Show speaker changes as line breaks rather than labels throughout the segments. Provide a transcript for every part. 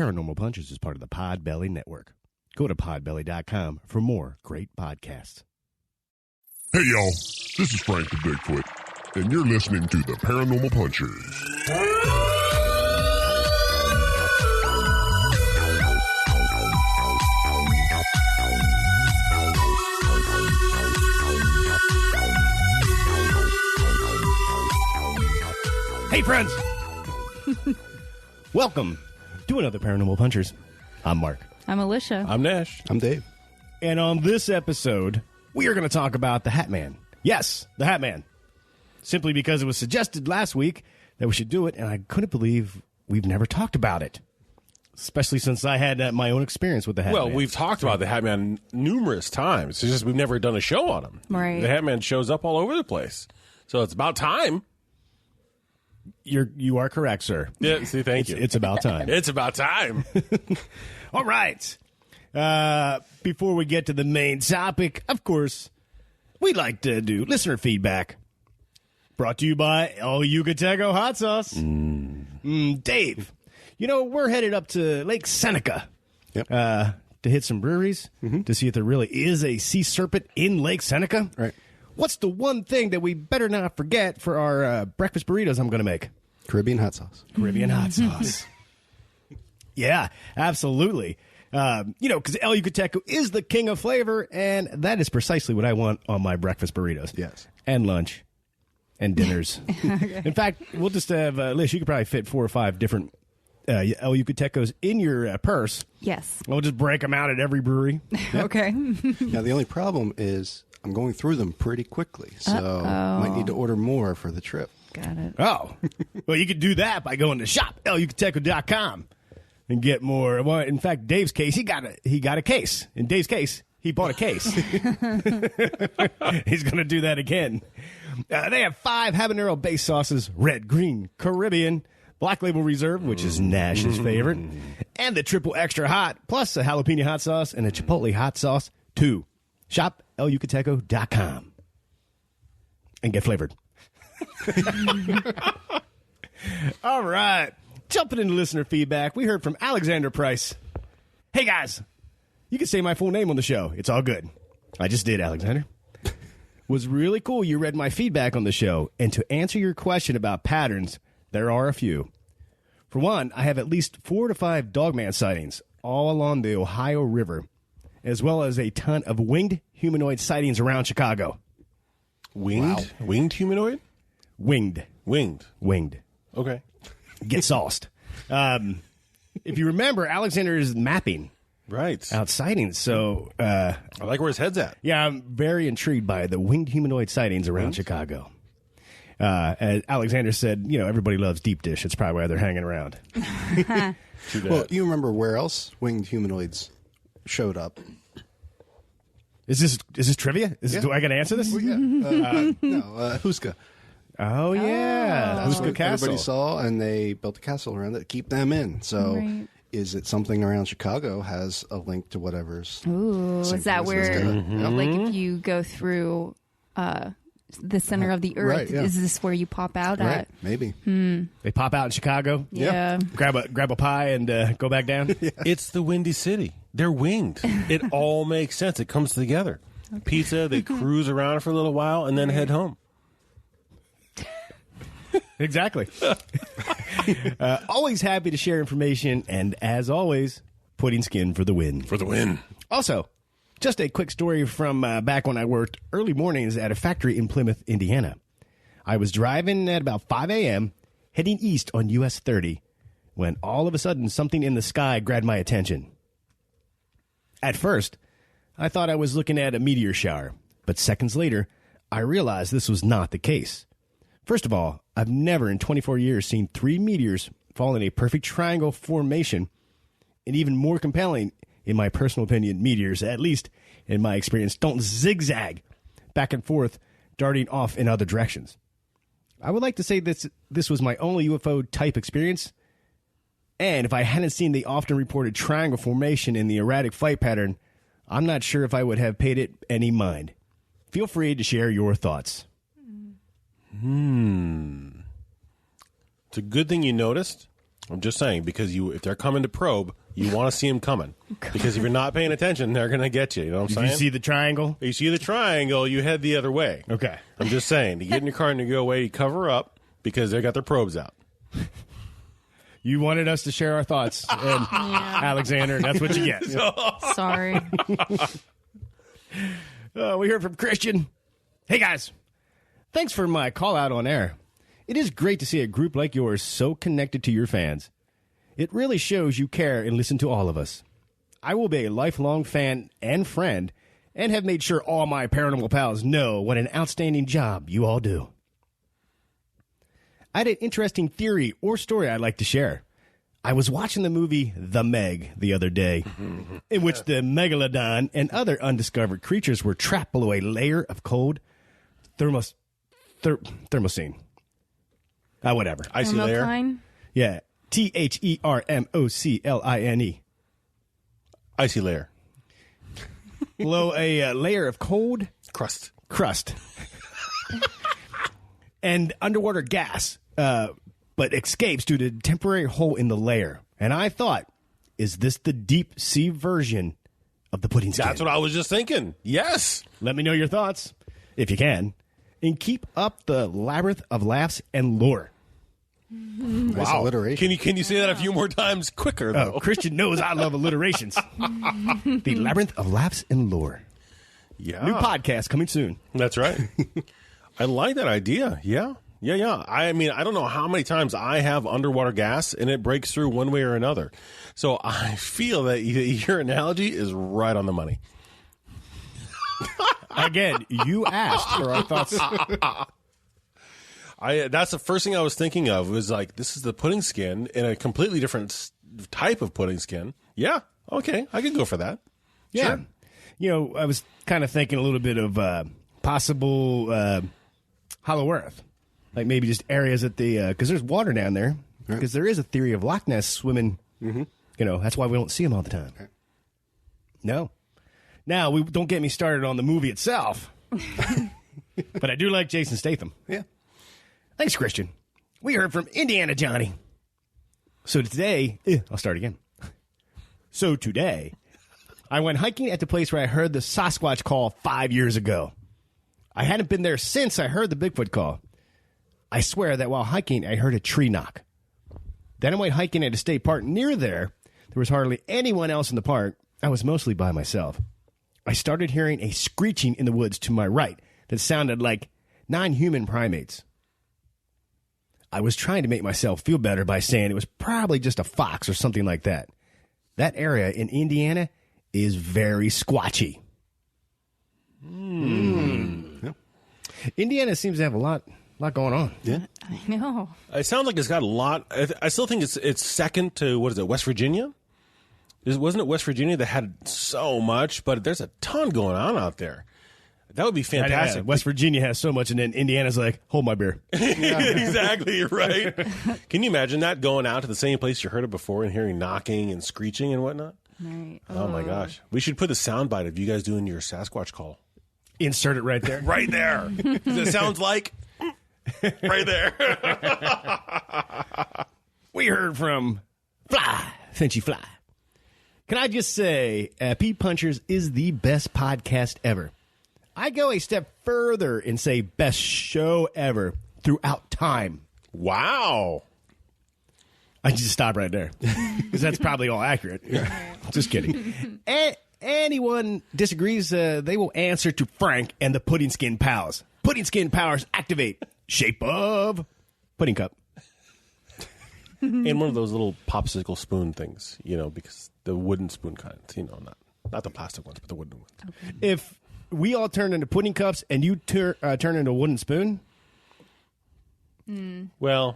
Paranormal Punches is part of the Podbelly Network. Go to podbelly.com for more great podcasts.
Hey, y'all. This is Frank the Bigfoot, and you're listening to the Paranormal Punchers.
Hey, friends! Welcome to another Paranormal Punchers. I'm Mark.
I'm Alicia.
I'm Nash.
I'm Dave.
And on this episode, we are going to talk about the Hat Man. Yes, the Hat Man. Simply because it was suggested last week that we should do it, and I couldn't believe we've never talked about it. Especially since I had my own experience with the Hat Man.
Well, we've talked about the Hat Man numerous times. It's just we've never done a show on him.
Right.
The Hat Man shows up all over the place. So it's about time.
You are correct, sir.
Yeah, see, thank you.
It's about time.
It's about time.
All right. Before we get to the main topic, of course, we'd like to do listener feedback. Brought to you by El Yucateco Hot Sauce. Dave, you know, we're headed up to Lake Seneca to hit some breweries to see if there really is a sea serpent in Lake Seneca.
Right.
What's the one thing that we better not forget for our breakfast burritos I'm going to make?
Caribbean hot sauce.
Caribbean hot sauce. Yeah, absolutely. Because El Yucateco is the king of flavor, and that is precisely what I want on my breakfast burritos.
Yes.
And lunch. And dinners. Okay. In fact, we'll just have, Liz, you could probably fit 4 or 5 different El Yucatecos in your purse.
Yes.
We'll just break them out at every brewery.
Okay.
Now, the only problem is I'm going through them pretty quickly, so might need to order more for the trip.
Got it.
Oh. Well, you could do that by going to shopelucateco.com and get more. Well, in fact, Dave's case, he got a case. In Dave's case, he bought a case. He's going to do that again. They have 5 habanero-based sauces: red, green, Caribbean, Black Label Reserve, which is Nash's favorite, and the triple extra hot, plus a jalapeno hot sauce and a chipotle hot sauce, too. Shop elucateco.com and get flavored. All right. Jumping into listener feedback, we heard from Alexander Price. Hey, guys, you can say my full name on the show. It's all good. I just did, Alexander. Was really cool you read my feedback on the show. And to answer your question about patterns, there are a few. For one, I have at least 4 to 5 dogman sightings all along the Ohio River, as well as a ton of winged humanoid sightings around Chicago.
Winged? Wow. Winged humanoid?
Winged.
Okay.
Get sauced. If you remember, Alexander is mapping out sightings. So
I like where his head's at.
Yeah, I'm very intrigued by the winged humanoid sightings around Chicago. As Alexander said, everybody loves deep dish. It's probably why they're hanging around.
Well, you remember where else winged humanoids showed up?
Is this trivia? Do I got to answer this?
Well, yeah. Huska.
Oh, yeah.
That's
Huska
what
Castle.
everybody saw, and they built a castle around it to keep them in. So is it something around Chicago has a link to whatever's...
Ooh, is that where, like, if you go through the center of the earth,
Right, yeah.
is this where you pop out
Right,
at?
maybe.
They pop out in Chicago.
Yeah.
Grab a pie and go back down.
It's the Windy City. They're winged. It all makes sense. It comes together. Okay. Pizza, they cruise around for a little while and then head home.
Exactly. Always happy to share information, and as always, putting skin for the win.
For the win.
Also, just a quick story from back when I worked early mornings at a factory in Plymouth, Indiana. I was driving at about 5 a.m., heading east on US 30, when all of a sudden something in the sky grabbed my attention. At first, I thought I was looking at a meteor shower, but seconds later, I realized this was not the case. First of all, I've never in 24 years seen 3 meteors fall in a perfect triangle formation, and even more compelling, in my personal opinion, meteors, at least in my experience, don't zigzag back and forth, darting off in other directions. I would like to say this was my only UFO-type experience, and if I hadn't seen the often reported triangle formation in the erratic flight pattern, I'm not sure if I would have paid it any mind. Feel free to share your thoughts.
It's a good thing you noticed, I'm just saying, because if they're coming to probe, you want to see them coming. Because if you're not paying attention, they're going to get you. You know what I'm saying?
You see the triangle?
You see the triangle, you head the other way.
Okay.
I'm just saying, to get in your car and to go away, you cover up because they got their probes out.
You wanted us to share our thoughts, and Alexander, and that's what you get.
Sorry.
We heard from Christian. Hey, guys. Thanks for my call out on air. It is great to see a group like yours so connected to your fans. It really shows you care and listen to all of us. I will be a lifelong fan and friend and have made sure all my paranormal pals know what an outstanding job you all do. I had an interesting theory or story I'd like to share. I was watching the movie The Meg the other day, in which the megalodon and other undiscovered creatures were trapped below a layer of cold thermocene. Whatever.
Icy layer.
Thermocline?
Yeah. THERMOCLINE.
Icy layer.
Below a layer of cold
Crust.
and underwater gas, but escapes due to a temporary hole in the layer. And I thought, is this the deep sea version of the pudding skin?
That's what I was just thinking. Yes.
Let me know your thoughts, if you can. And keep up the labyrinth of laughs and lore.
Nice alliteration.
Can you say that a few more times quicker, though?
Oh, Christian knows I love alliterations. The labyrinth of laughs and lore.
Yeah.
New podcast coming soon.
That's right. I like that idea. Yeah. I mean, I don't know how many times I have underwater gas and it breaks through one way or another. So I feel that your analogy is right on the money.
Again, you asked for our thoughts.
That's the first thing I was thinking of was like, this is the pudding skin in a completely different type of pudding skin. Yeah. Okay. I could go for that.
Yeah.
Sure.
You know, I was kind of thinking a little bit of possible Hollow Earth. Like maybe just areas at the, because there's water down there. Because there is a theory of Loch Ness swimming. Mm-hmm. You know, that's why we don't see them all the time. Okay. No. Now, don't get me started on the movie itself. But I do like Jason Statham.
Yeah.
Thanks, Christian. We heard from Indiana Johnny. So today, I'll start again. So today, I went hiking at the place where I heard the Sasquatch call 5 years ago. I hadn't been there since I heard the Bigfoot call. I swear that while hiking, I heard a tree knock. Then I went hiking at a state park near there. There was hardly anyone else in the park. I was mostly by myself. I started hearing a screeching in the woods to my right that sounded like non-human primates. I was trying to make myself feel better by saying it was probably just a fox or something like that. That area in Indiana is very squatchy. Yep. Indiana seems to have a lot going on.
Yeah.
I know.
It sounds like it's got a lot. I still think it's second to, what is it, West Virginia? Wasn't it West Virginia that had so much? But there's a ton going on out there. That would be fantastic.
West Virginia has so much, and then Indiana's like, hold my beer.
Exactly, right? Can you imagine that, going out to the same place you heard it before and hearing knocking and screeching and whatnot?
Right.
Oh, my gosh. We should put a soundbite of you guys doing your Sasquatch call.
Insert it right there.
Right there. It sounds like right there.
We heard from Finchy Fly. Can I just say, Pete Punchers is the best podcast ever. I go a step further and say best show ever throughout time.
Wow.
I just stop right there because that's probably all accurate. Just kidding. Anyone disagrees, they will answer to Frank and the Pudding Skin Pals. Pudding Skin Powers activate. Shape of pudding cup.
And one of those little popsicle spoon things, because the wooden spoon kinds, not the plastic ones, but the wooden ones.
Okay.
If we all turn into pudding cups and you turn into a wooden spoon?
Well,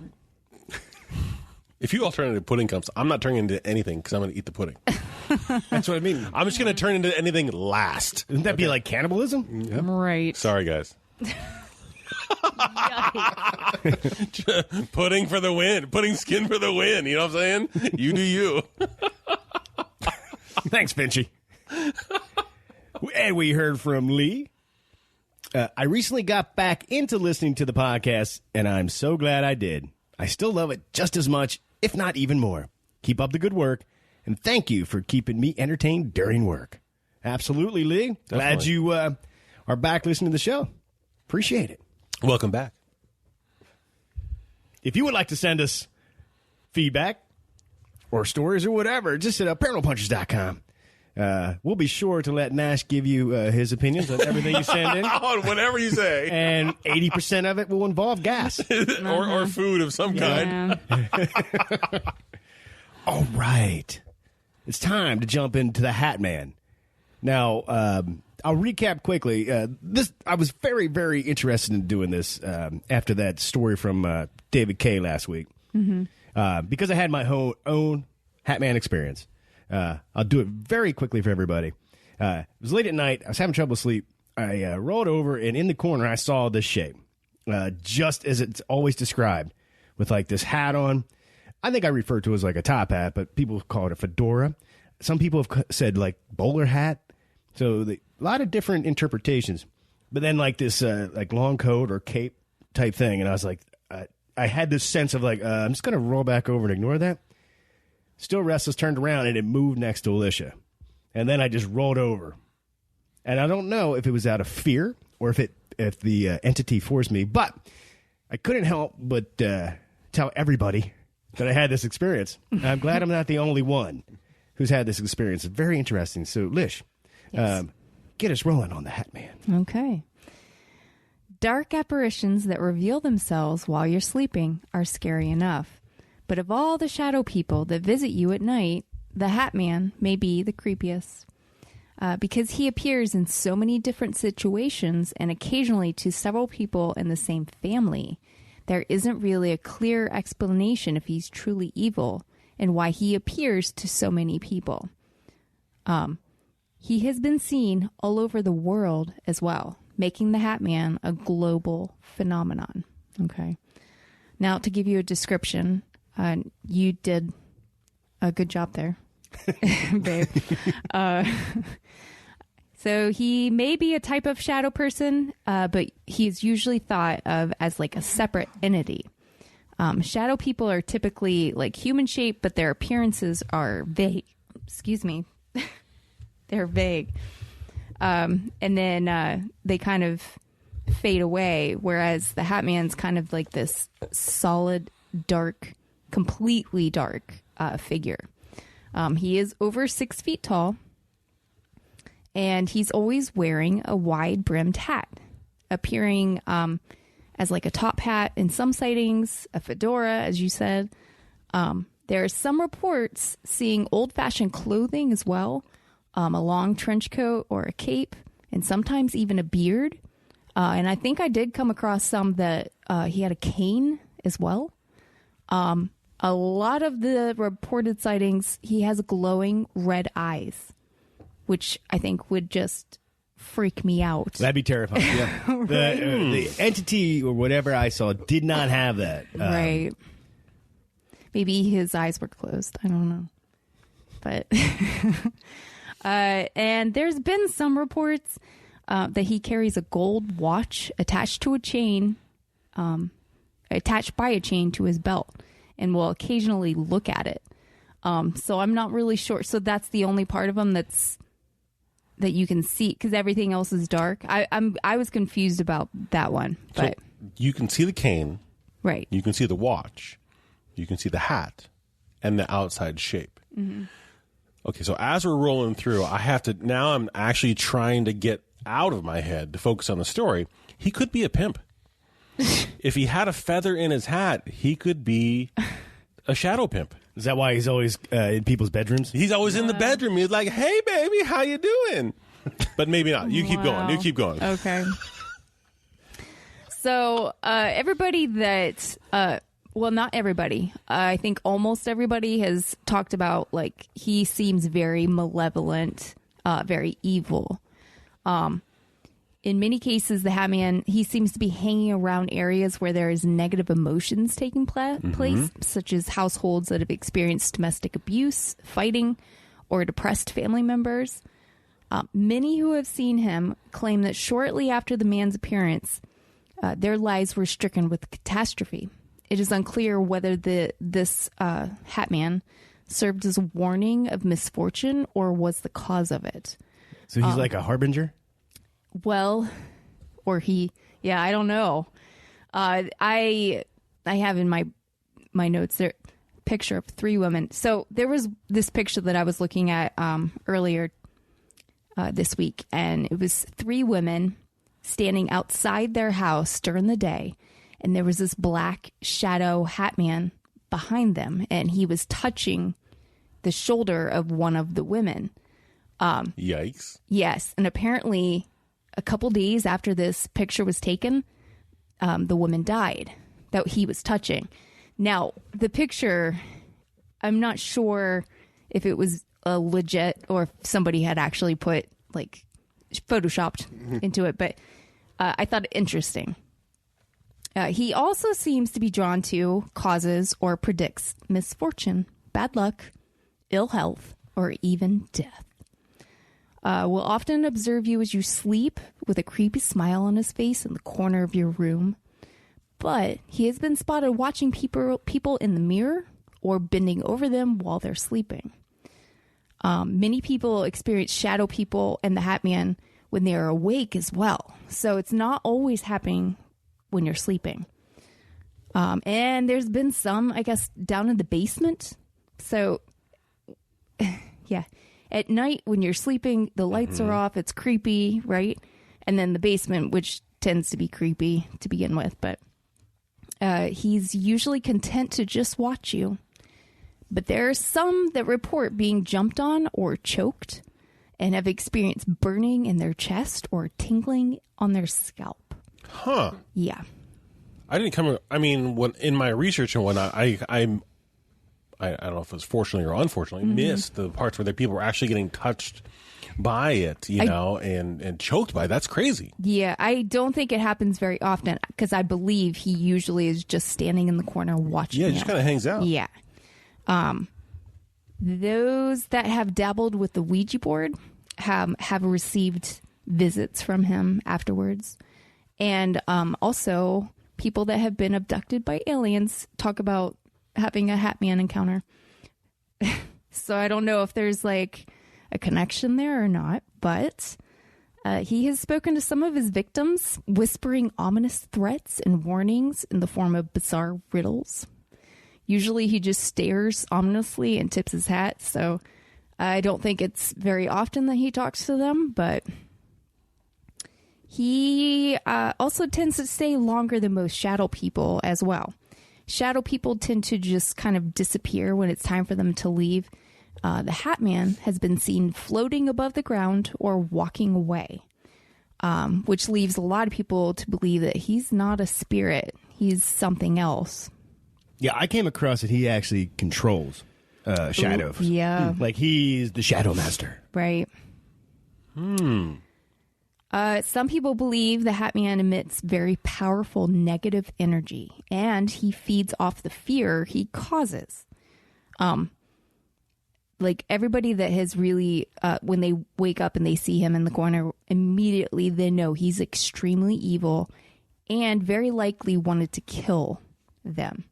if you all turn into pudding cups, I'm not turning into anything because I'm going to eat the pudding.
That's what I mean.
I'm just going to turn into anything last.
Wouldn't that be like cannibalism?
Yep.
Right.
Sorry, guys. Pudding for the win. Pudding skin for the win. You know what I'm saying? You do you.
Thanks, Finchy. And we heard from Lee. I recently got back into listening to the podcast, and I'm so glad I did. I still love it just as much if not even more. Keep up the good work, and thank you for keeping me entertained during work. Absolutely, Lee.
Definitely.
Glad you are back listening to the show. Appreciate it.
Welcome back.
If you would like to send us feedback or stories or whatever, just at paranormalpunchers.com. We'll be sure to let Nash give you his opinions on everything you send in.
On whatever you say.
And 80% of it will involve gas.
or food of some kind.
All right. It's time to jump into the Hat Man. Now, I'll recap quickly. I was very, very interested in doing this after that story from David Kay last week. Because I had my own Hat Man experience. I'll do it very quickly for everybody. It was late at night. I was having trouble sleep. I rolled over, and in the corner, I saw this shape, just as it's always described, with like this hat on. I think I refer to it as like a top hat, but people call it a fedora. Some people have said like bowler hat. So a lot of different interpretations. But then like this like long coat or cape type thing, and I was like, I had this sense of like, I'm just going to roll back over and ignore that. Still restless, turned around, and it moved next to Alicia. And then I just rolled over. And I don't know if it was out of fear or if the entity forced me, but I couldn't help but tell everybody that I had this experience. I'm glad I'm not the only one who's had this experience. It's very interesting. So, Lish, yes. Get us rolling on the Hat Man.
Okay. Dark apparitions that reveal themselves while you're sleeping are scary enough. But of all the shadow people that visit you at night, the Hat Man may be the creepiest. Because he appears in so many different situations and occasionally to several people in the same family, there isn't really a clear explanation if he's truly evil and why he appears to so many people. He has been seen all over the world as well, making the Hat Man a global phenomenon. Okay. Now, to give you a description, you did a good job there, babe. So he may be a type of shadow person, but he's usually thought of as like a separate entity. Shadow people are typically like human shaped, but their appearances are vague. Excuse me. They're vague. And then they kind of fade away, whereas the Hat Man's kind of like this solid, dark, completely dark figure. He is over 6 feet tall, and he's always wearing a wide-brimmed hat, appearing as like a top hat in some sightings, a fedora, as you said. There are some reports seeing old-fashioned clothing as well, a long trench coat or a cape, and sometimes even a beard. And I think I did come across some that he had a cane as well. A lot of the reported sightings, he has glowing red eyes, which I think would just freak me out.
That'd be terrifying. Yeah.
Right?
The entity or whatever I saw did not have that.
Right. Maybe his eyes were closed. I don't know. But and there's been some reports that he carries a gold watch attached to a chain, attached by a chain to his belt, and will occasionally look at it. So I'm not really sure. So that's the only part of him that you can see, because everything else is dark. I was confused about that one. But
So you can see the cane.
right.
You can see the watch. You can see the hat and the outside shape.
Mm-hmm.
Okay, so as we're rolling through, I'm actually trying to get out of my head to focus on the story. He could be a pimp. If he had a feather in his hat, he could be a shadow pimp.
Is that why he's always in people's bedrooms?
He's always in the bedroom. He's like, "Hey, baby, how you doing?" But maybe not. You keep going. You keep going.
Okay. So everybody that, well, not everybody. I think almost everybody has talked about, like, he seems very malevolent, very evil. In many cases, the Hat Man, he seems to be hanging around areas where there is negative emotions taking place, such as households that have experienced domestic abuse, fighting, or depressed family members. Many who have seen him claim that shortly after the man's appearance, their lives were stricken with catastrophe. it is unclear whether this hat man served as a warning of misfortune or was the cause of it.
So he's like a harbinger?
Well, or I don't know. I have in my notes there picture of 3 women. So there was this picture that I was looking at earlier this week, and it was 3 women standing outside their house during the day, and there was this black shadow hat man behind them, and he was touching the shoulder of one of the women.
Yikes.
Yes, and apparently a couple days after this picture was taken, the woman died that he was touching. Now, the picture, I'm not sure if it was a legit or if somebody had actually put, like, photoshopped into it, but I thought it interesting. He also seems to be drawn to, causes, or predicts misfortune, bad luck, ill health, or even death. Will often observe you as you sleep with a creepy smile on his face in the corner of your room. But he has been spotted watching people in the mirror or bending over them while they're sleeping. Many people experience shadow people and the Hat Man when they are awake as well. So it's not always happening when you're sleeping. And there's been some, I guess, down in the basement. So, yeah. At night when you're sleeping, the lights are off. It's creepy, right? And then the basement, which tends to be creepy to begin with. But he's usually content to just watch you. But there are some that report being jumped on or choked and have experienced burning in their chest or tingling on their scalp.
Huh.
Yeah.
I didn't come. I mean, when in my research and whatnot, I don't know if it was fortunately or unfortunately missed the parts where the people were actually getting touched by it, you know, and choked by it. That's crazy.
Yeah, I don't think it happens very often because I believe he usually is just standing in the corner watching.
Yeah, he just kind of hangs out.
Yeah. Those that have dabbled with the Ouija board have received visits from him afterwards. And also people that have been abducted by aliens talk about having a Hat Man encounter. So I don't know if there's like a connection there or not, but he has spoken to some of his victims, whispering ominous threats and warnings in the form of bizarre riddles. Usually he just stares ominously and tips his hat, so I don't think it's very often that he talks to them, but he also tends to stay longer than most shadow people as well. Shadow people tend to just kind of disappear when it's time for them to leave. The Hat Man has been seen floating above the ground or walking away, which leaves a lot of people to believe that he's not a spirit. He's something else.
Yeah, I came across that he actually controls shadows.
Yeah.
Like he's the Shadow Master.
Right. Some people believe the Hat Man emits very powerful negative energy, and he feeds off the fear he causes. Like everybody that has really, when they wake up and they see him in the corner, immediately they know he's extremely evil and very likely wanted to kill them.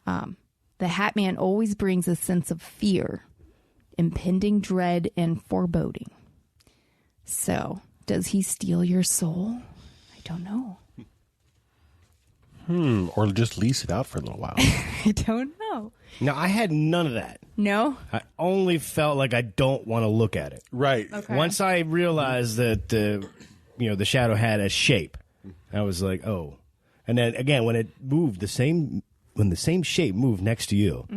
The Hat Man always brings a sense of fear, impending dread, and foreboding. So, does he steal your soul? I don't know.
Or just lease it out for a little while.
I don't know.
No, I had none of that.
No?
I only felt like I don't want to look at it.
Right.
Okay.
Once I realized that the shadow had a shape, I was like, oh. And then again, when it moved when the same shape moved next to you,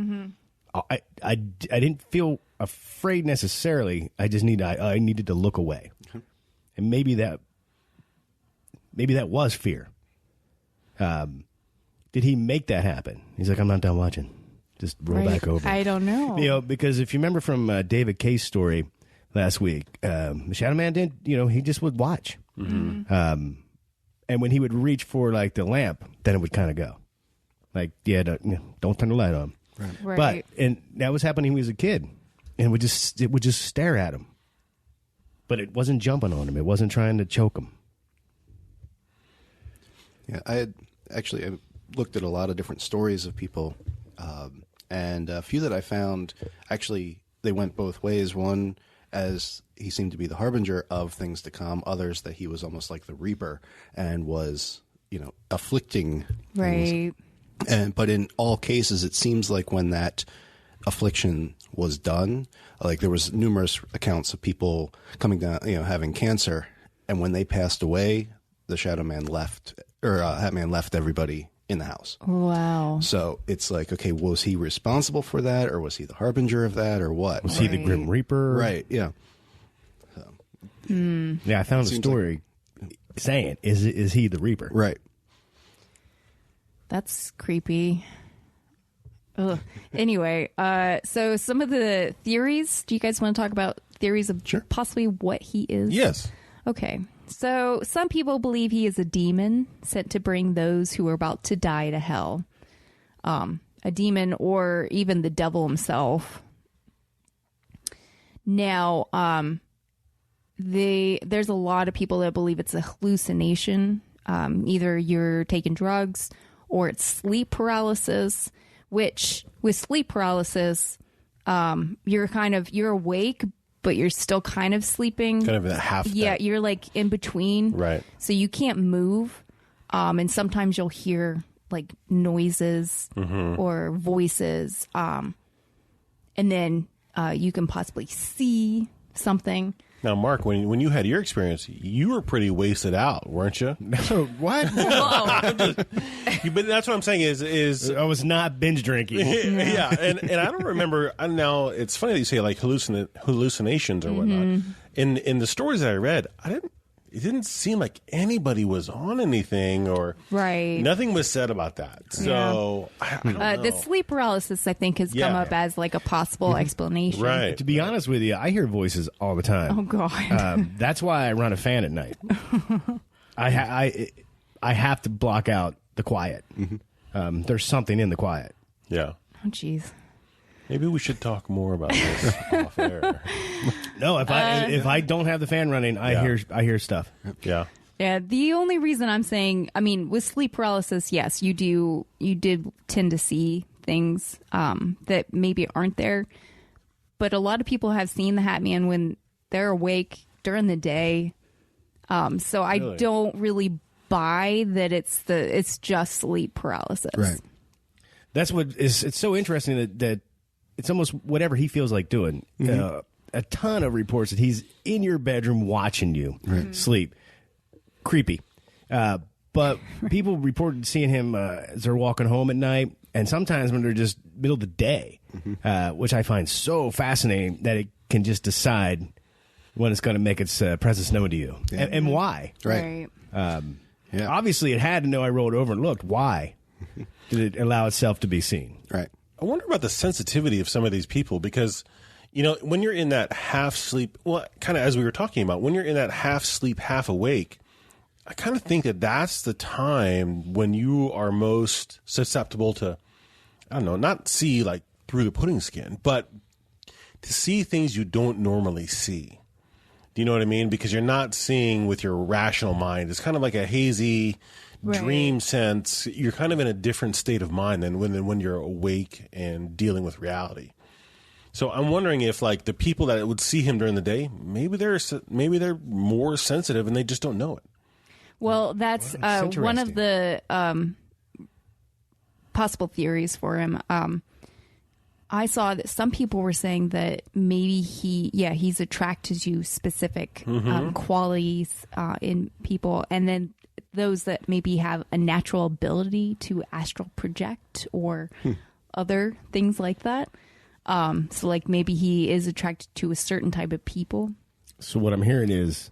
I didn't feel afraid necessarily. I just I needed to look away, and maybe that was fear. Did he make that happen? He's like, I'm not done watching. Just roll back over.
I don't know.
Because if you remember from David Kay's story last week, the Shadow Man didn't. He just would watch, and when he would reach for like the lamp, then it would kind of go. Like, don't turn the light on.
Right.
And that was happening when he was a kid. And it would just stare at him. But it wasn't jumping on him. It wasn't trying to choke him.
Yeah, I had actually looked at a lot of different stories of people, and a few that I found, actually, they went both ways. One, as he seemed to be the harbinger of things to come. Others, that he was almost like the reaper and was, afflicting things.
Right.
But in all cases, it seems like when that affliction was done, like there was numerous accounts of people coming down, having cancer, and when they passed away, the Shadow Man left, or Hat Man left everybody in the house.
Wow.
So it's like, okay, was he responsible for that, or was he the harbinger of that, or what?
Was he the Grim Reaper?
Right. Yeah.
Yeah, I found a story saying, is he the Reaper?
Right.
That's creepy. Ugh. Anyway, so some of the theories. Do you guys want to talk about theories of possibly what he is?
Yes.
Okay. So some people believe he is a demon sent to bring those who are about to die to hell. A demon or even the devil himself. Now, there's a lot of people that believe it's a hallucination. Either you're taking drugs or it's sleep paralysis, which with sleep paralysis, you're awake, but you're still kind of sleeping.
Kind of a half.
Yeah, you're like in between.
Right.
So you can't move. And sometimes you'll hear like noises or voices. And then you can possibly see something.
Now, Mark, when you had your experience, you were pretty wasted out, weren't you?
What?
But that's what I'm saying is
I was not binge drinking.
yeah, and I don't remember. Now it's funny that you say like hallucinations or whatnot. In the stories that I read, it didn't seem like anybody was on anything or nothing was said about that. So I don't know.
The sleep paralysis, I think, has come up as like a possible explanation.
Right.
To be honest with you, I hear voices all the time.
Oh God.
That's why I run a fan at night. I have to block out the quiet. There's something in the quiet.
Yeah.
Oh jeez.
Maybe we should talk more about this off air.
No, if I don't have the fan running, I hear stuff.
Yeah.
Yeah, the only reason I'm saying, I mean, with sleep paralysis, yes, you did tend to see things that maybe aren't there. But a lot of people have seen the Hat Man when they're awake during the day. So I don't really buy that it's just sleep paralysis.
Right.
That's what is. It's so interesting that it's almost whatever he feels like doing. A ton of reports that he's in your bedroom watching you sleep. Creepy. But people reported seeing him as they're walking home at night, and sometimes when they're just middle of the day, which I find so fascinating that it can just decide when it's going to make its presence known to you and why.
Right.
Obviously, it had to know I rolled over and looked. Why did it allow itself to be seen?
Right.
I wonder about the sensitivity of some of these people because, when you're in that half sleep, well, kind of as we were talking about, when you're in that half sleep, half awake, I kind of think that that's the time when you are most susceptible to, I don't know, not see like through the pudding skin, but to see things you don't normally see. Do you know what I mean? Because you're not seeing with your rational mind. It's kind of like a hazy dream sense. You're kind of in a different state of mind than when you're awake and dealing with reality. So I'm wondering if like the people that would see him during the day, maybe they're more sensitive and they just don't know it.
Well, that's one of the possible theories for him. I saw that some people were saying that maybe he's attracted to specific qualities in people, and then those that maybe have a natural ability to astral project or other things like that. So like maybe he is attracted to a certain type of people.
So what I'm hearing is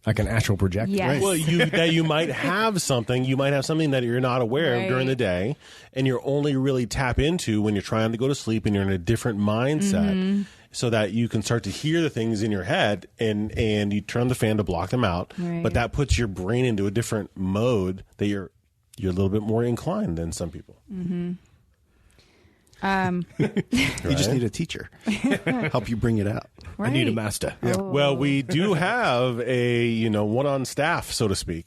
like an astral project.
Yes.
Well, you might have something. You might have something that you're not aware of during the day, and you're only really tap into when you're trying to go to sleep and you're in a different mindset, so that you can start to hear the things in your head, and you turn the fan to block them out.
Right.
But that puts your brain into a different mode that you're a little bit more inclined than some people.
You just need a teacher help you bring it out.
Right.
I need a master.
Oh.
Well, we do have a one on staff, so to speak.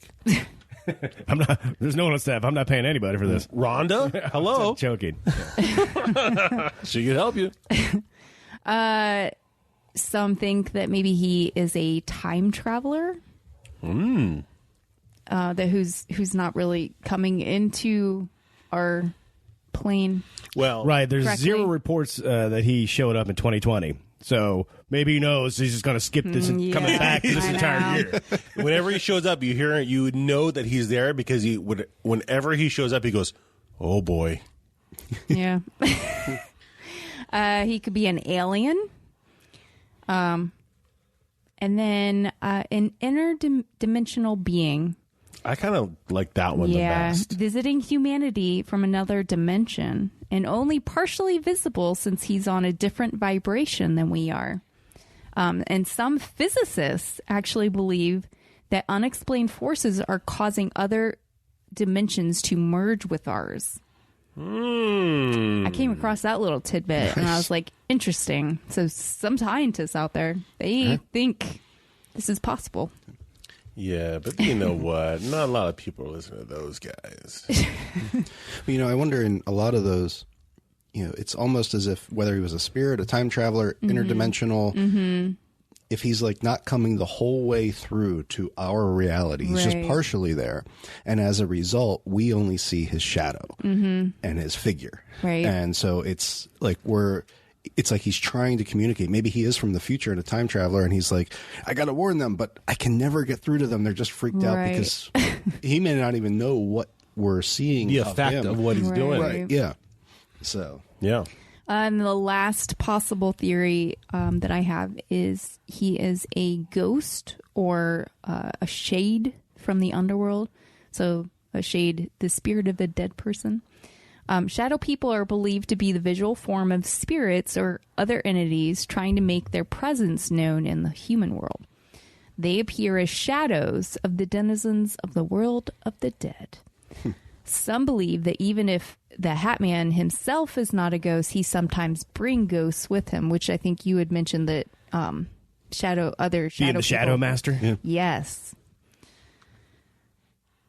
There's no one on staff. I'm not paying anybody for this.
Rhonda, hello.
I'm joking.
She can help you.
Some think that maybe he is a time traveler. That who's not really coming into our plane.
Well,
Right. There's
correctly.
zero reports that he showed up in 2020. So maybe he knows he's just going to skip this and coming back this
I
entire
know.
year.
whenever he shows up, you know that he's there because whenever he shows up, he goes, "Oh boy."
Yeah. He could be an alien. And then an interdimensional being.
I kind of like that one the best.
Visiting humanity from another dimension and only partially visible since he's on a different vibration than we are. And some physicists actually believe that unexplained forces are causing other dimensions to merge with ours. I came across that little tidbit and I was like, interesting. So some scientists out there, they think this is possible.
Yeah, but you know what? Not a lot of people are listening to those guys.
I wonder in a lot of those, it's almost as if whether he was a spirit, a time traveler, interdimensional, if he's like not coming the whole way through to our reality, he's just
Right.
partially there. And as a result, we only see his shadow and his figure.
Right.
And so it's like he's trying to communicate. Maybe he is from the future and a time traveler, and he's like, I got to warn them, but I can never get through to them. They're just freaked out
Right.
because he may not even know what we're seeing.
The
of
effect
him.
of what he's doing.
Right. Yeah. So.
Yeah.
And the last possible theory that I have is he is a ghost or a shade from the underworld. So a shade, the spirit of a dead person. Shadow people are believed to be the visual form of spirits or other entities trying to make their presence known in the human world. They appear as shadows of the denizens of the world of the dead. Some believe that even if the Hat Man himself is not a ghost, he sometimes bring ghosts with him, which I think you had mentioned that other shadow
Being the Shadow
people-
Master? Yeah.
Yes.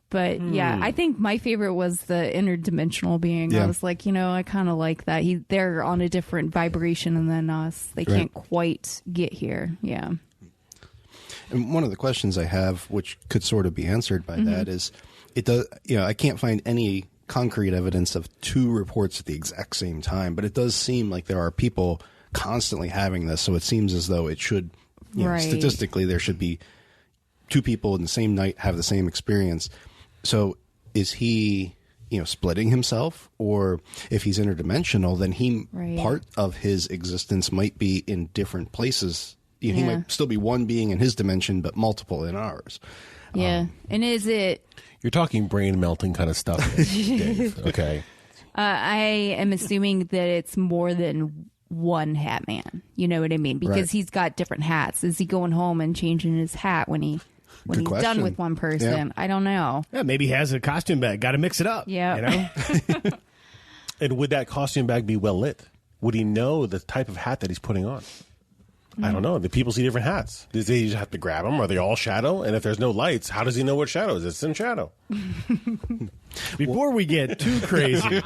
But yeah, I think my favorite was the interdimensional being.
Yeah.
I was like, I kind of like that. They're on a different vibration than us. They can't quite get here. Yeah.
And one of the questions I have, which could sort of be answered by that, is it does. I can't find any concrete evidence of two reports at the exact same time, but it does seem like there are people constantly having this. So it seems as though it should,
Right.
statistically, there should be two people in the same night have the same experience. So is he, splitting himself, or if he's interdimensional, then
Right.
part of his existence might be in different places. He
Yeah.
might still be one being in his dimension, but multiple in ours.
Yeah. And is it,
You're talking brain melting kind of stuff, Dave. Okay.
I am assuming that it's more than one Hat Man. You know what I mean? Because
Right.
he's got different hats. Is he going home and changing his hat when he's
Good
done
question.
with one person?
Yeah.
I don't know.
Yeah, maybe he has a costume bag. Got to mix it up.
Yeah.
And would that costume bag be well lit? Would he know the type of hat that he's putting on? I don't know. The people see different hats. Does he just have to grab them? Are they all shadow? And if there's no lights, how does he know what shadow is? It's in shadow.
Before we get too crazy,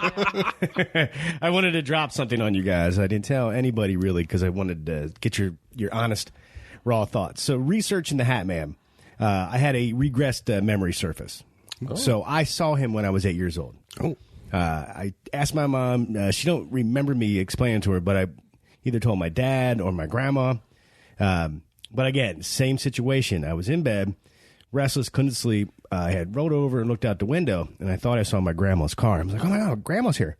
I wanted to drop something on you guys. I didn't tell anybody really because I wanted to get your honest, raw thoughts. So researching the Hat Man, I had a regressed memory surface. So I saw him when I was 8 years old.
Oh.
I asked my mom. She don't remember me explaining to her, but I either told my dad or my grandma. But again, same situation. I was in bed, restless, couldn't sleep. I had rolled over and looked out the window, and I thought I saw my grandma's car. I was like, oh, my God, grandma's here.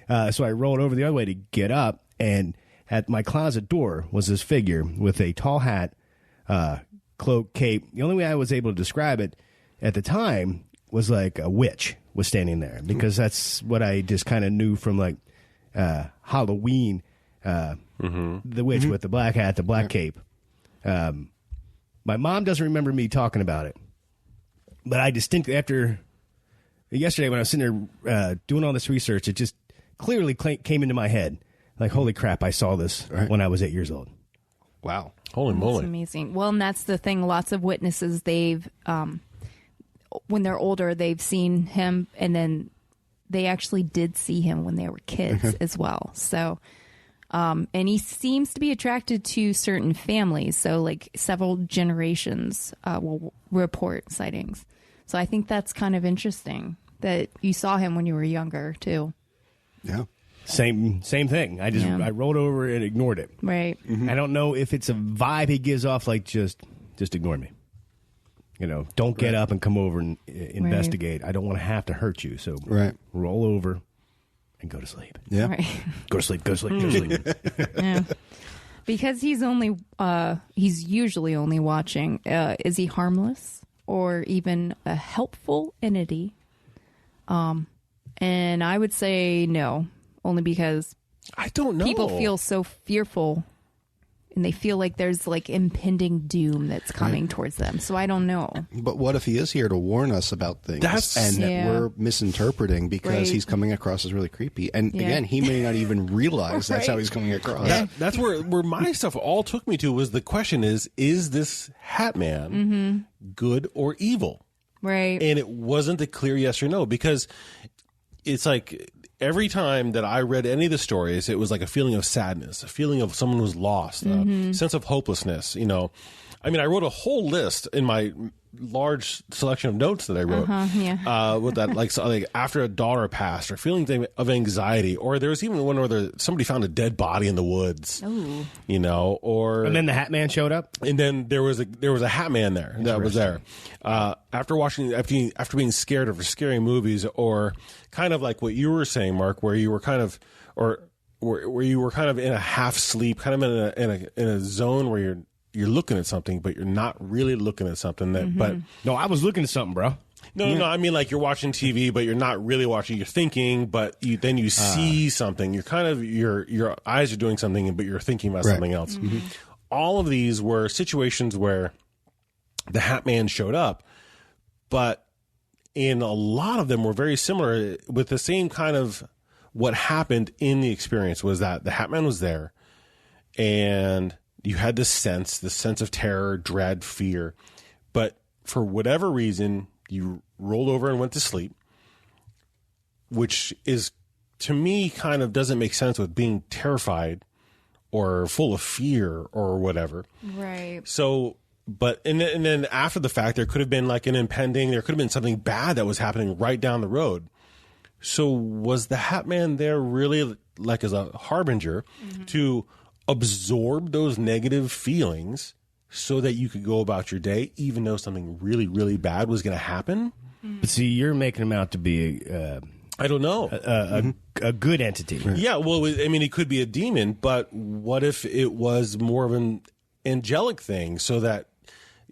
So I rolled over the other way to get up, and at my closet door was this figure with a tall hat, cloak, cape. The only way I was able to describe it at the time was like a witch was standing there, because that's what I just kind of knew from like Halloween, the witch with the black hat, the black cape. My mom doesn't remember me talking about it, but I distinctly, after yesterday when I was sitting there doing all this research, it just clearly came into my head. Like, holy crap, I saw this when I was 8 years old.
Wow.
Holy
That's
moly.
amazing. Well, and that's the thing. Lots of witnesses, they've when they're older, they've seen him, and then they actually did see him when they were kids as well. So, and he seems to be attracted to certain families. So like several generations will report sightings. So I think that's kind of interesting that you saw him when you were younger too.
Yeah.
Same thing. I rolled over and ignored it.
Right.
Mm-hmm. I don't know if it's a vibe he gives off, like just ignore me. Don't get up and come over and investigate. I don't want to have to hurt you. So roll over and go to sleep.
Yeah.
Right.
Go to sleep. Go to sleep. Go to sleep.
Yeah. Because he's usually only watching. Is he harmless or even a helpful entity? And I would say no, only because
I don't know.
People feel so fearful, and they feel like there's like impending doom that's coming towards them. So I don't know.
But what if he is here to warn us about things that we're misinterpreting because he's coming across as really creepy? And again, he may not even realize that's how he's coming across.
That's where my stuff all took me to was the question is this Hat Man good or evil?
Right.
And it wasn't a clear yes or no, because it's like every time that I read any of the stories, it was like a feeling of sadness, a feeling of someone who's lost, a sense of hopelessness. I mean, I wrote a whole list in my large selection of notes that I wrote with that, like after a daughter passed, or feelings of anxiety, or there was even one where somebody found a dead body in the woods.
Ooh.
Or
and then the Hat Man showed up,
and then there was a Hat Man there that was there after being scared of scary movies, or kind of like what you were saying, Mark, where you were kind of where you were kind of in a half sleep, kind of in a zone where you're looking at something, but you're not really looking at something. But
no, I was looking at something, bro.
No. I mean, like you're watching TV, but you're not really watching. You're thinking, but then you see something. You're kind of your eyes are doing something, but you're thinking about something else. All of these were situations where the Hat Man showed up, but in a lot of them were very similar, with the same kind of what happened in the experience was that the Hat Man was there, and you had this sense of terror, dread, fear, but for whatever reason, you rolled over and went to sleep, which is, to me, kind of doesn't make sense with being terrified or full of fear or whatever.
Right.
So, and then after the fact, there could have been like there could have been something bad that was happening right down the road. So was the Hat Man there really like as a harbinger to absorb those negative feelings so that you could go about your day, even though something really, really bad was going to happen?
But see, you're making him out to be
I don't know.
A good entity.
Right. Yeah, well, I mean, it could be a demon, but what if it was more of an angelic thing, so that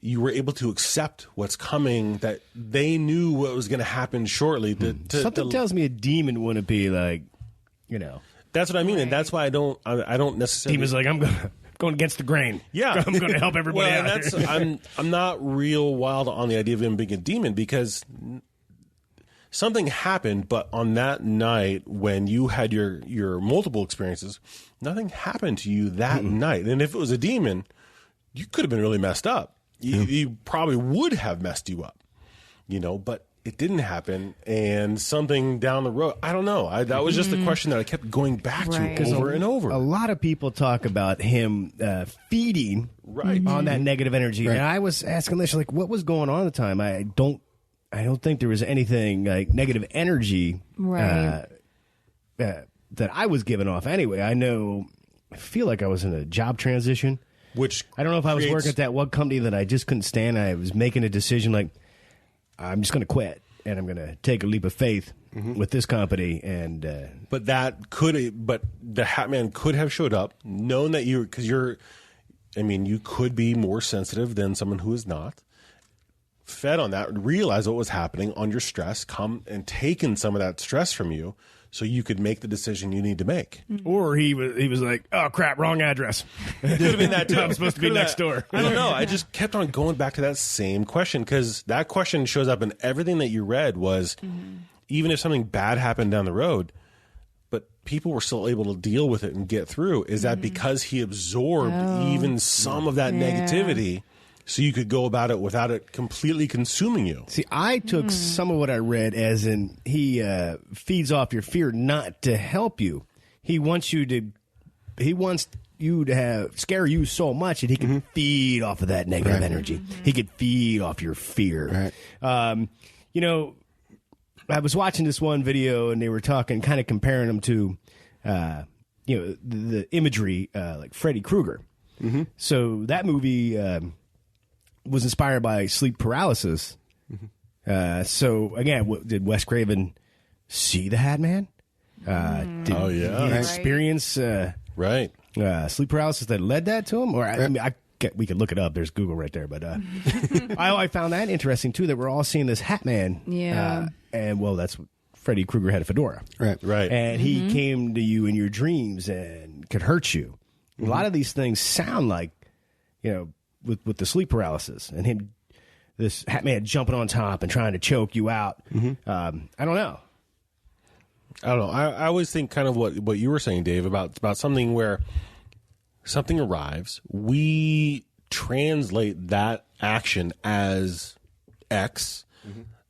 you were able to accept what's coming, that they knew what was going to happen shortly?
Something tells me a demon wouldn't be like,
That's what I mean, and that's why I don't necessarily.
Demon's like, I'm going against the grain.
Yeah,
I'm going to help everybody out.
I'm not real wild on the idea of him being a demon, because something happened, but on that night when you had your multiple experiences, nothing happened to you that night. And if it was a demon, you could have been really messed up. You probably would have messed you up, but it didn't happen, and something down the road, I don't know. That was just the question that I kept going back to over and over.
A lot of people talk about him feeding on that negative energy, and I was asking Alicia, like, what was going on at the time? I don't think there was anything like negative energy that I was giving off. Anyway, I feel like I was in a job transition.
Which
I don't know if I was working at that one company that I just couldn't stand. I was making a decision like, I'm just going to quit, and I'm going to take a leap of faith with this company. And
but the Hat Man could have showed up, known that you could be more sensitive than someone who is not. Fed on that, realize what was happening on your stress, come and taken some of that stress from you, so you could make the decision you need to make.
Or he was like, oh crap, wrong address.
Could have been that too.
I'm supposed to be next door.
I don't know. I just kept on going back to that same question, because that question shows up in everything that you read. Was even if something bad happened down the road, but people were still able to deal with it and get through, is that because he absorbed even some of that negativity so you could go about it without it completely consuming you.
See, I took some of what I read as in he feeds off your fear not to help you. He wants you to have scare you so much that he can feed off of that negative energy. He could feed off your fear. Right. I was watching this one video and they were talking, kind of comparing them to, the imagery like Freddy Krueger. So that movie was inspired by sleep paralysis. So again, did Wes Craven see the Hat Man? Did he experience sleep paralysis that led that to him? Or we could look it up. There's Google right there. But I found that interesting too, that we're all seeing this Hat Man.
Yeah.
And that's what Freddy Krueger had a fedora.
Right.
And he came to you in your dreams and could hurt you. A lot of these things sound like, with the sleep paralysis and him, this Hat Man jumping on top and trying to choke you out. I don't know.
I always think kind of what you were saying, Dave, about something where something arrives, we translate that action as X.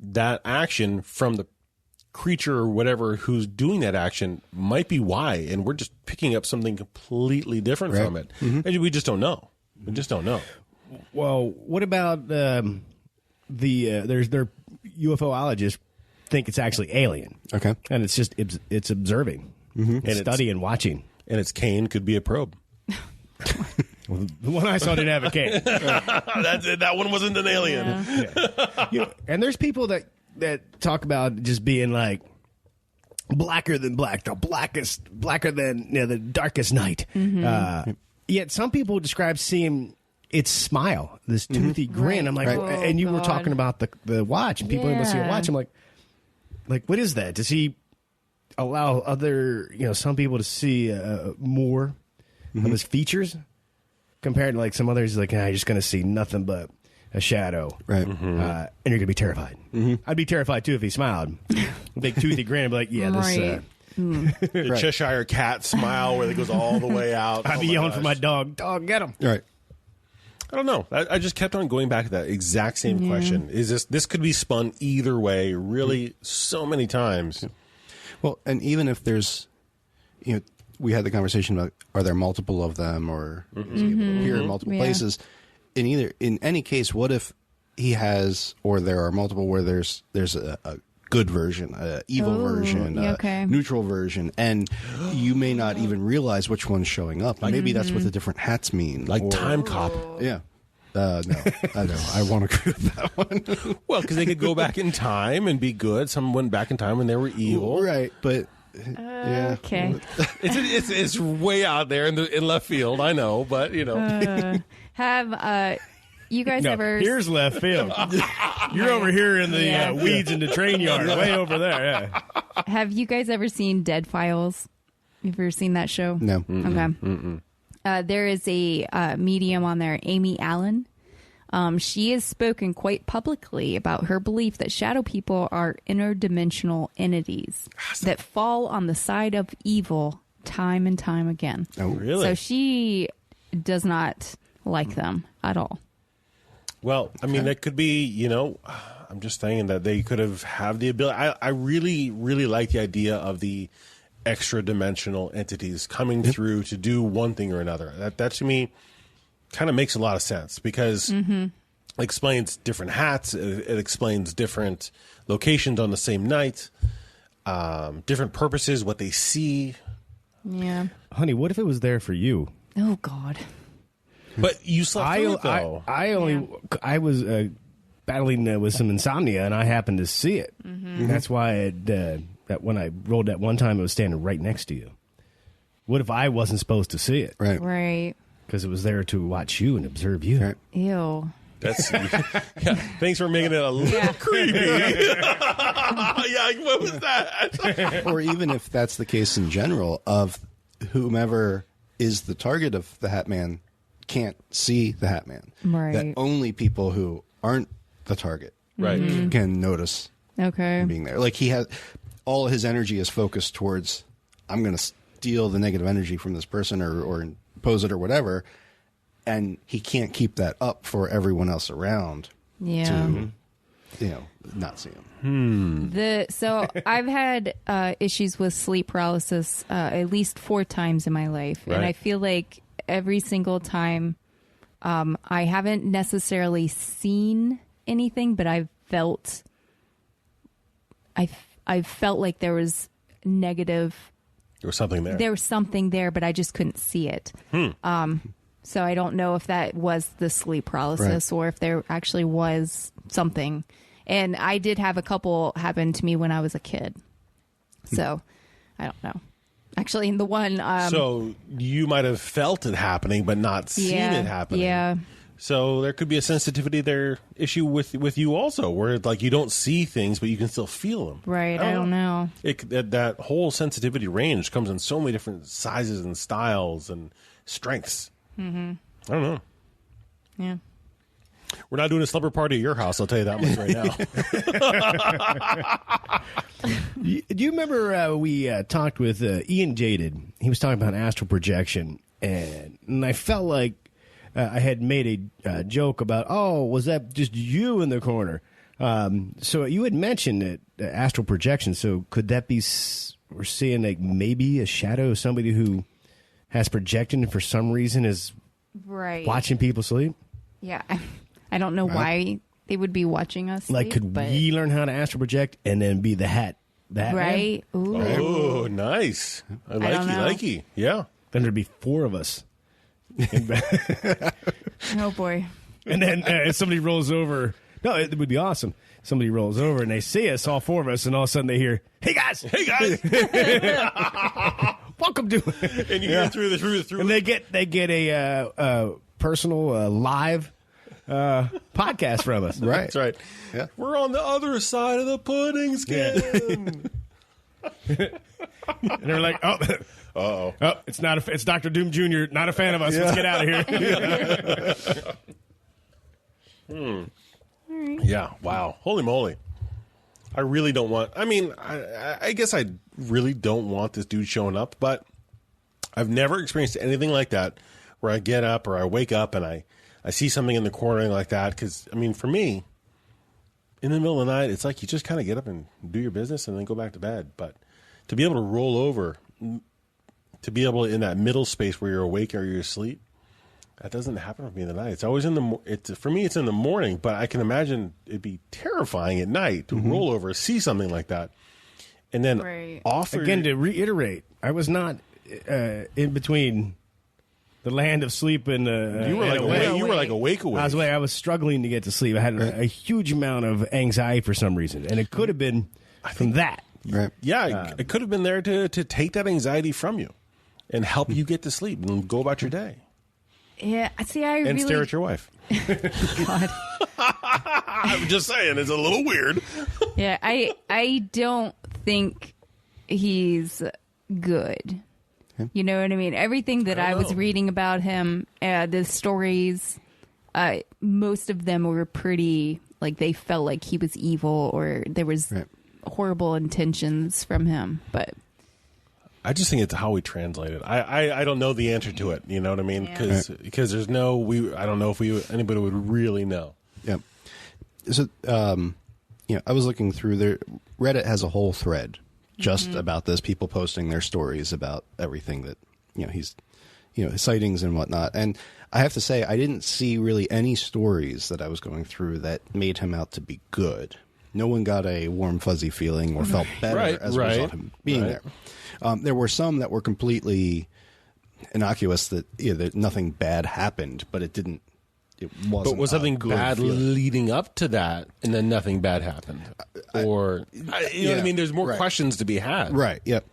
That action from the creature or whatever who's doing that action might be Y, and we're just picking up something completely different from it. And we just don't know. We just don't know.
Well, what about their UFOologists think it's actually alien.
Okay.
And it's just, it's observing and studying, watching.
And its cane could be a probe.
Well, the one I saw didn't have a cane.
That's it. That one wasn't an alien.
Yeah. And there's people that talk about just being like blacker than black, blacker than the darkest night. Yet some people describe seeing its smile, this toothy grin. I'm like, and you were talking about the watch, and people must see a watch. I'm like, what is that? Does he allow other, some people to see more of his features compared to like some others? Like, you're just going to see nothing but a shadow,
right?
And you're going to be terrified. I'd be terrified too if he smiled, big toothy grin. I'd be like, this.
The Cheshire Cat smile where it goes all the way out.
I'd be yelling for my dog. Dog, get him!
Right.
I don't know. I just kept on going back to that exact same question. Is this could be spun either way, really, so many times.
Well, and even if there's, we had the conversation about are there multiple of them, or is he able to appear in multiple places? In any case, what if he has, or there are multiple where there's a good version, a evil version, a neutral version, and you may not even realize which one's showing up. Maybe that's what the different hats mean.
Like Time Cop.
Yeah. No, I know. I won't agree with that one.
Well, because they could go back in time and be good. Some went back in time when they were evil.
Right, but... yeah.
Okay.
It's way out there in left field, I know, but,
Have you guys ever...
Here's left field. You're over here in the weeds in the train yard, way over there. Yeah.
Have you guys ever seen Dead Files? Have you ever seen that show?
No.
Okay. There is a medium on there, Amy Allen. She has spoken quite publicly about her belief that shadow people are interdimensional entities that fall on the side of evil time and time again.
Oh, really?
So she does not like them at all.
Well, I mean, that could be, I'm just saying that they could have the ability. I really, really like the idea of the extra dimensional entities coming through to do one thing or another. That to me kind of makes a lot of sense because it explains different hats. It explains different locations on the same night, different purposes, what they see.
Yeah.
Honey, what if it was there for you?
Oh, God.
But you slept through it, though.
I was battling with some insomnia, and I happened to see it. That's why that when I rolled that one time, it was standing right next to you. What if I wasn't supposed to see it?
Right.
Because it was there to watch you and observe you.
Right.
Ew.
Thanks for making it a little creepy. What was that?
Or even if that's the case in general, of whomever is the target of the Hat Man can't see the Hat Man.
Right.
That only people who aren't the target can notice him being there. Like he has all his energy is focused towards, I'm going to steal the negative energy from this person or impose it or whatever. and he can't keep that up for everyone else around
Yeah.
to, not see him.
So I've had issues with sleep paralysis at least 4 times in my life.
Right.
And I feel like every single time I haven't necessarily seen anything, but I've felt like there was negative.
There was something there.
There was something there, but I just couldn't see it. So I don't know if that was the sleep paralysis or if there actually was something. And I did have a couple happen to me when I was a kid. So I don't know. Actually, in the one...
so you might have felt it happening, but not seen it happening.
Yeah.
So there could be a sensitivity issue with you also, where like you don't see things, but you can still feel them.
Right. I don't know.
That whole sensitivity range comes in so many different sizes and styles and strengths. I don't know.
Yeah.
We're not doing a slumber party at your house, I'll tell you that much right now.
Do you remember we talked with Ian Jaded? He was talking about astral projection, and I felt like I had made a joke about, was that just you in the corner? So you had mentioned that astral projection. So could that be we're seeing like maybe a shadow of somebody who has projected and for some reason is watching people sleep?
Yeah. I don't know why they would be watching us sleep.
Like, could we learn how to astral project and then be the hat?
Right? Ooh.
Oh, nice. I like you. Yeah.
Then there'd be 4 of us.
Oh, boy.
And then if somebody rolls over, no, it would be awesome. Somebody rolls over and they see us, all 4 of us, and all of a sudden they hear, "Hey guys, welcome to,"
and you hear through,
and they get a personal live podcast from us.
Right.
That's right.
Yeah.
We're on the other side of the pudding skin.
And they're like, "Oh, it's Dr. Doom Jr. Not a fan of us. Let's get out of here."
Yeah. Wow. Holy moly. I really don't want. I mean, I guess I really don't want this dude showing up, but I've never experienced anything like that where I get up or I wake up and I see something in the corner like that. Because, I mean, for me, in the middle of the night, it's like you just kind of get up and do your business and then go back to bed. But to be able to roll over, to be able to, in that middle space where you're awake or you're asleep, that doesn't happen for me in the night. It's always for me, it's in the morning, but I can imagine it'd be terrifying at night to roll over, see something like that. And then offer.
Again, to reiterate, I was not in between the land of sleep and
you were like awake.
I was struggling to get to sleep. I had a huge amount of anxiety for some reason, and it could have been from that.
Right.
Yeah, it could have been there to take that anxiety from you and help you get to sleep and go about your day.
Yeah, see,
and stare at your wife.
God.
I'm just saying, it's a little weird.
Yeah, I don't think he's good. You know what I mean? Everything that I was reading about him, the stories, most of them were pretty, like, they felt like he was evil or there was horrible intentions from him. But
I just think it's how we translate it. I don't know the answer to it. You know what I mean? Because there's I don't know if anybody would really know.
Yeah. So, I was looking through there. Reddit has a whole thread just about this. People posting their stories about everything that he's, his sightings and whatnot. And I have to say, I didn't see really any stories that I was going through that made him out to be good. No one got a warm, fuzzy feeling or felt better as a result of him being there. There were some that were completely innocuous that that nothing bad happened, but it didn't. It wasn't.
But was something bad
feeling.
leading up to that, and then nothing bad happened, or you know what I mean? There's more questions to be had.
Right. Yep.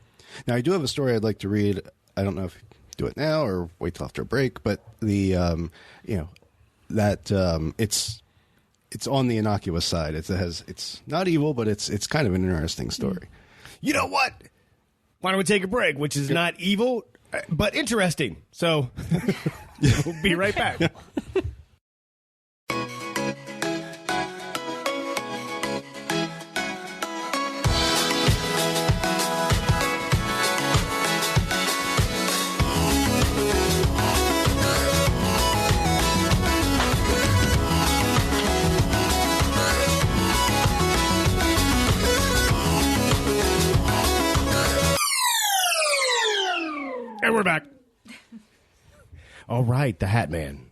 Now I do have a story I'd like to read. I don't know if you do it now or wait till after a break, but the it's on the innocuous side. It's not evil, but it's kind of an interesting story.
You know what? Why don't we take a break, which is not evil, but interesting. So we'll be right back. All right, the Hat Man.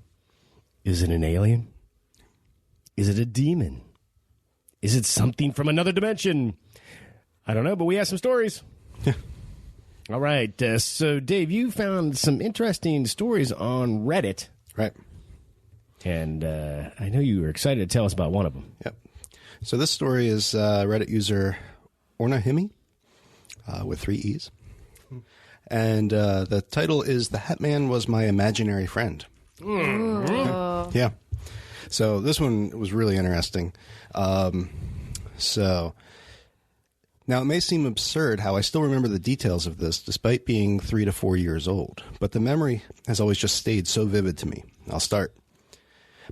Is it an alien? Is it a demon? Is it something from another dimension? I don't know, but we have some stories. All right, so Dave, you found some interesting stories on Reddit.
Right.
And I know you were excited to tell us about one of them.
Yep. So this story is Reddit user Ornahimi with 3 E's. And the title is The Hat Man Was My Imaginary Friend. Yeah. So this one was really interesting. So now it may seem absurd how I still remember the details of this despite being 3 to 4 years old, but the memory has always just stayed so vivid to me. I'll start.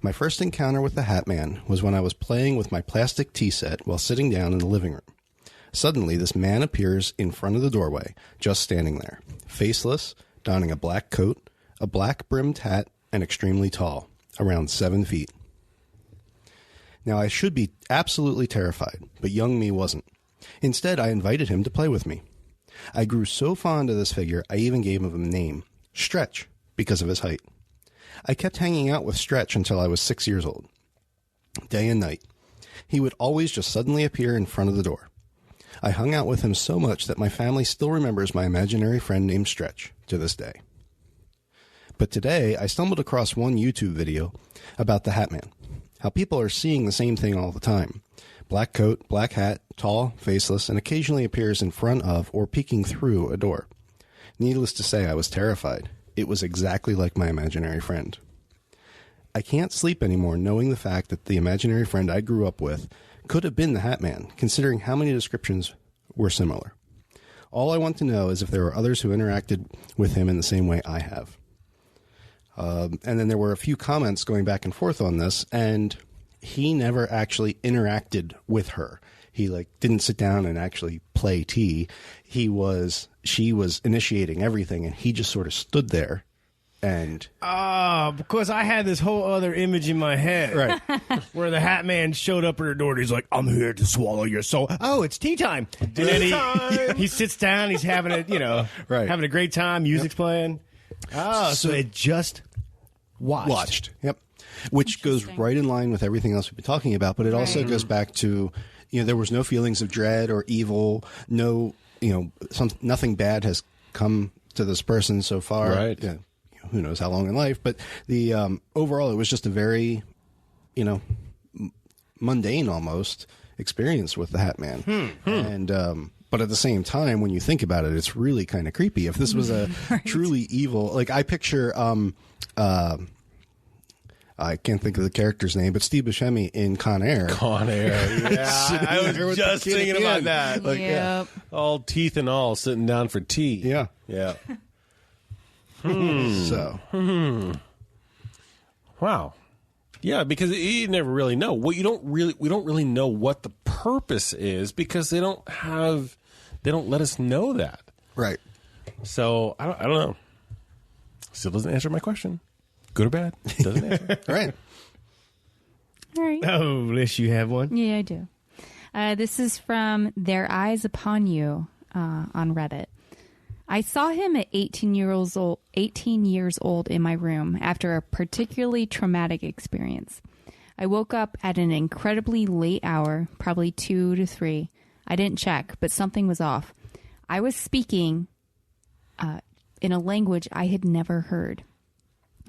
My first encounter with the Hat Man was when I was playing with my plastic tea set while sitting down in the living room. Suddenly, this man appears in front of the doorway, just standing there, faceless, donning a black coat, a black-brimmed hat, and extremely tall, around 7 feet. Now, I should be absolutely terrified, but young me wasn't. Instead, I invited him to play with me. I grew so fond of this figure, I even gave him a name, Stretch, because of his height. I kept hanging out with Stretch until I was 6 years old. Day and night. He would always just suddenly appear in front of the door. I hung out with him so much that my family still remembers my imaginary friend named Stretch to this day. But today, I stumbled across one YouTube video about the Hat Man. How people are seeing the same thing all the time. Black coat, black hat, tall, faceless, and occasionally appears in front of or peeking through a door. Needless to say, I was terrified. It was exactly like my imaginary friend. I can't sleep anymore knowing the fact that the imaginary friend I grew up with could have been the Hat Man, considering how many descriptions were similar. All I want to know is if there were others who interacted with him in the same way I have. And then there were a few comments going back and forth on this, and he never actually interacted with her. He didn't sit down and actually play tea. She was initiating everything, and he just sort of stood there. And
because I had this whole other image in my head,
right,
where the Hat Man showed up at her door and he's like, "I'm here to swallow your soul." Oh, it's tea time. And then he sits down. He's having having a great time. Music's playing. Oh, so it just watched.
Yep. Which goes right in line with everything else we've been talking about, but it also goes back to, there was no feelings of dread or evil. No, nothing bad has come to this person so far.
Right.
Yeah. Who knows how long in life, but the overall, it was just a very, mundane almost experience with the Hat Man. And but at the same time, when you think about it, it's really kind of creepy. If this was a truly evil, I picture, I can't think of the character's name, but Steve Buscemi in Con Air.
Con Air, yeah. I was just thinking about that.
Yep.
All teeth and all, sitting down for tea.
Yeah.
Yeah.
So.
Wow. Yeah, because you never really know. We don't really know what the purpose is because they don't let us know that.
Right.
So I don't know. Still doesn't answer my question. Good or bad? Doesn't answer.
Right.
All right.
Oh, Lish, you have one?
Yeah, I do. This is from Their Eyes Upon You on Reddit. I saw him at 18 years old in my room after a particularly traumatic experience. I woke up at an incredibly late hour, probably 2 to 3. I didn't check, but something was off. I was speaking in a language I had never heard.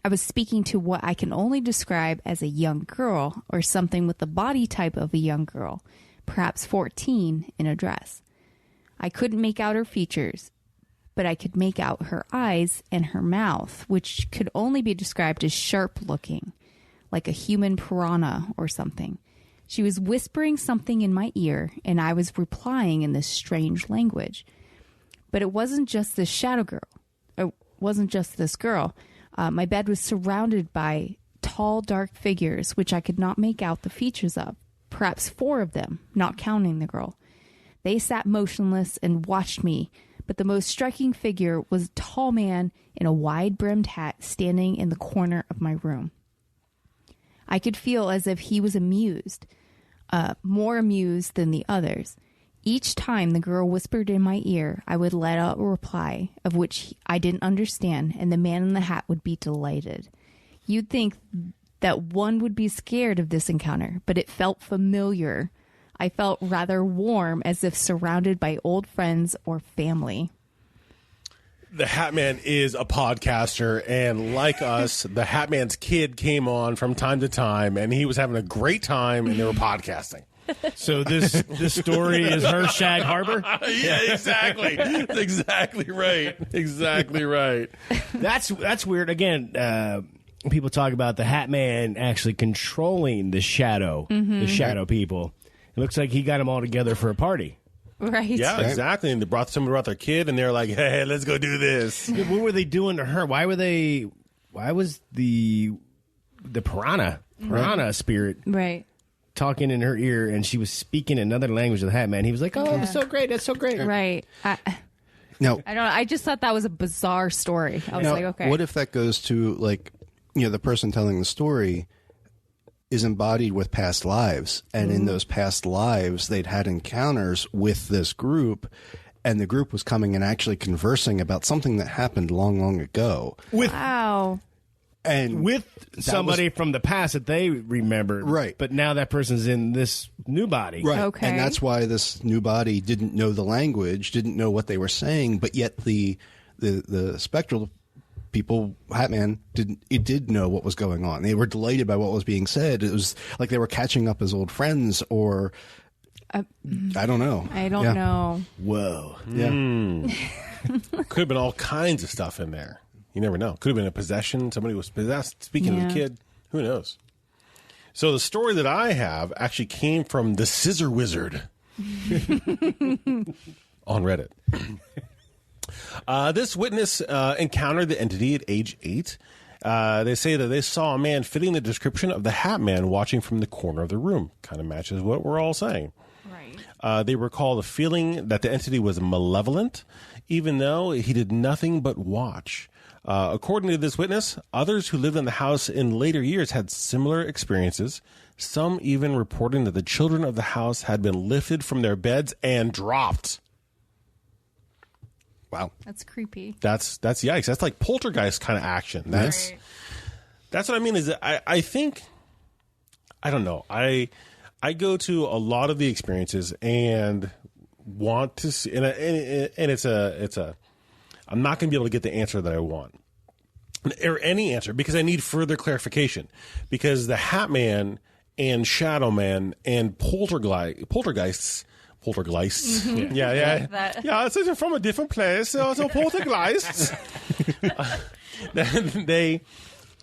I was speaking to what I can only describe as a young girl or something with the body type of a young girl, perhaps 14 in a dress. I couldn't make out her features, but I could make out her eyes and her mouth, which could only be described as sharp-looking, like a human piranha or something. She was whispering something in my ear, and I was replying in this strange language. But it wasn't just this shadow girl. It wasn't just this girl. My bed was surrounded by tall, dark figures, which I could not make out the features of. Perhaps 4 of them, not counting the girl. They sat motionless and watched me, but the most striking figure was a tall man in a wide-brimmed hat standing in the corner of my room. I could feel as if he was amused, more amused than the others. Each time the girl whispered in my ear, I would let out a reply of which I didn't understand, and the man in the hat would be delighted. You'd think that one would be scared of this encounter, but it felt familiar. I felt rather warm, as if surrounded by old friends or family.
The Hat Man is a podcaster, and like us, the Hat Man's kid came on from time to time, and he was having a great time, and they were podcasting.
So this story is her Shag Harbor?
Yeah, exactly. That's exactly right. Exactly right.
That's weird. Again, people talk about the Hat Man actually controlling the shadow people. It looks like he got them all together for a party.
Right.
Yeah, exactly. And they brought their kid, and they're like, "Hey, let's go do this."
What were they doing to her? Why was the piranha spirit
Right.
talking in her ear, and she was speaking another language to the Hat Man? He was like, "Oh, that's so great. That's so great."
Right.
No.
I don't know. I just thought that was a bizarre story. I was
Now,
like, okay.
what if that goes to, like, the person telling the story is embodied with past lives, and in those past lives they'd had encounters with this group, and the group was coming and actually conversing about something that happened long, long ago.
Wow.
And
With somebody from the past that they remembered.
Right.
But now that person's in this new body.
Right.
Okay.
And that's why this new body didn't know the language, didn't know what they were saying, but yet the spectral people, Hat Man, did know what was going on. They were delighted by what was being said. It was like they were catching up as old friends, or I don't know.
I don't know.
Whoa.
Yeah.
Could have been all kinds of stuff in there. You never know. Could have been a possession. Somebody was possessed. Speaking of the kid, who knows? So the story that I have actually came from the Scissor Wizard on Reddit. This witness encountered the entity at age 8. They say that they saw a man fitting the description of the Hat Man watching from the corner of the room. Kind of matches what we're all saying.
Right.
They recall the feeling that the entity was malevolent, even though he did nothing but watch. According to this witness, others who lived in the house in later years had similar experiences, some even reporting that the children of the house had been lifted from their beds and dropped.
Wow.
That's creepy.
That's yikes. That's like poltergeist kind of action. That's what I mean. Is that I think, I don't know. I go to a lot of the experiences and want to see, and it's a I'm not going to be able to get the answer that I want, or any answer, because I need further clarification. Because the Hat Man and Shadow Man and poltergeists. Yeah. It's from a different place. So poltergeists.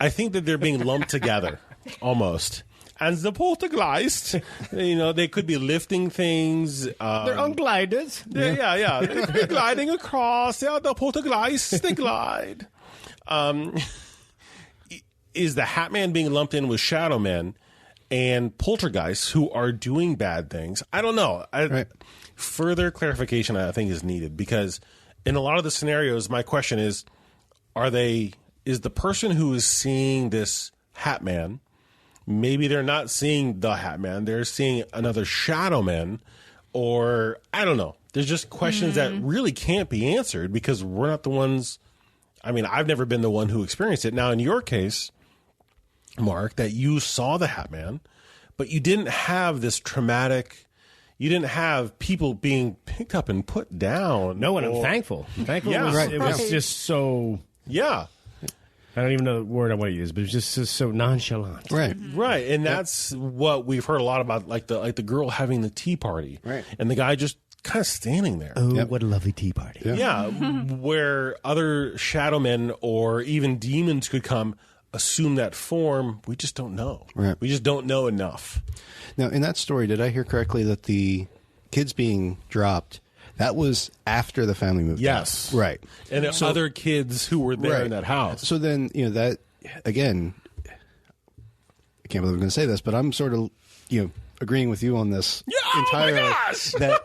I think that they're being lumped together almost. And the poltergeist, they could be lifting things.
They're on gliders.
Yeah. They could be gliding across. Yeah, the poltergeists, they glide. Is the Hat Man being lumped in with Shadow Men and poltergeists who are doing bad things? I don't know. Further clarification, I think, is needed, because in a lot of the scenarios, my question is, is the person who is seeing this Hat Man, maybe they're not seeing the Hat Man, they're seeing another Shadow Man, or I don't know. There's just questions that really can't be answered because we're not the ones. I mean, I've never been the one who experienced it. Now, in your case, Mark, that you saw the Hat Man, but you didn't have this traumatic. You didn't have people being picked up and put down.
No, and I'm thankful. It was just so.
Yeah.
I don't even know the word I want to use, but it was just so nonchalant.
Right. And that's what we've heard a lot about, like the girl having the tea party.
Right.
And the guy just kind of standing there.
Oh, what a lovely tea party.
Yeah. Where other shadow men or even demons could come, assume that form. We just don't know.
Right.
We just don't know enough.
Now, in that story, did I hear correctly that the kids being dropped, that was after the family moved
Yes.
out? Right.
And other kids who were there in that house.
So then, that, again, I can't believe I'm going to say this, but I'm sort of, agreeing with you on this entirely.
Oh my gosh!
That,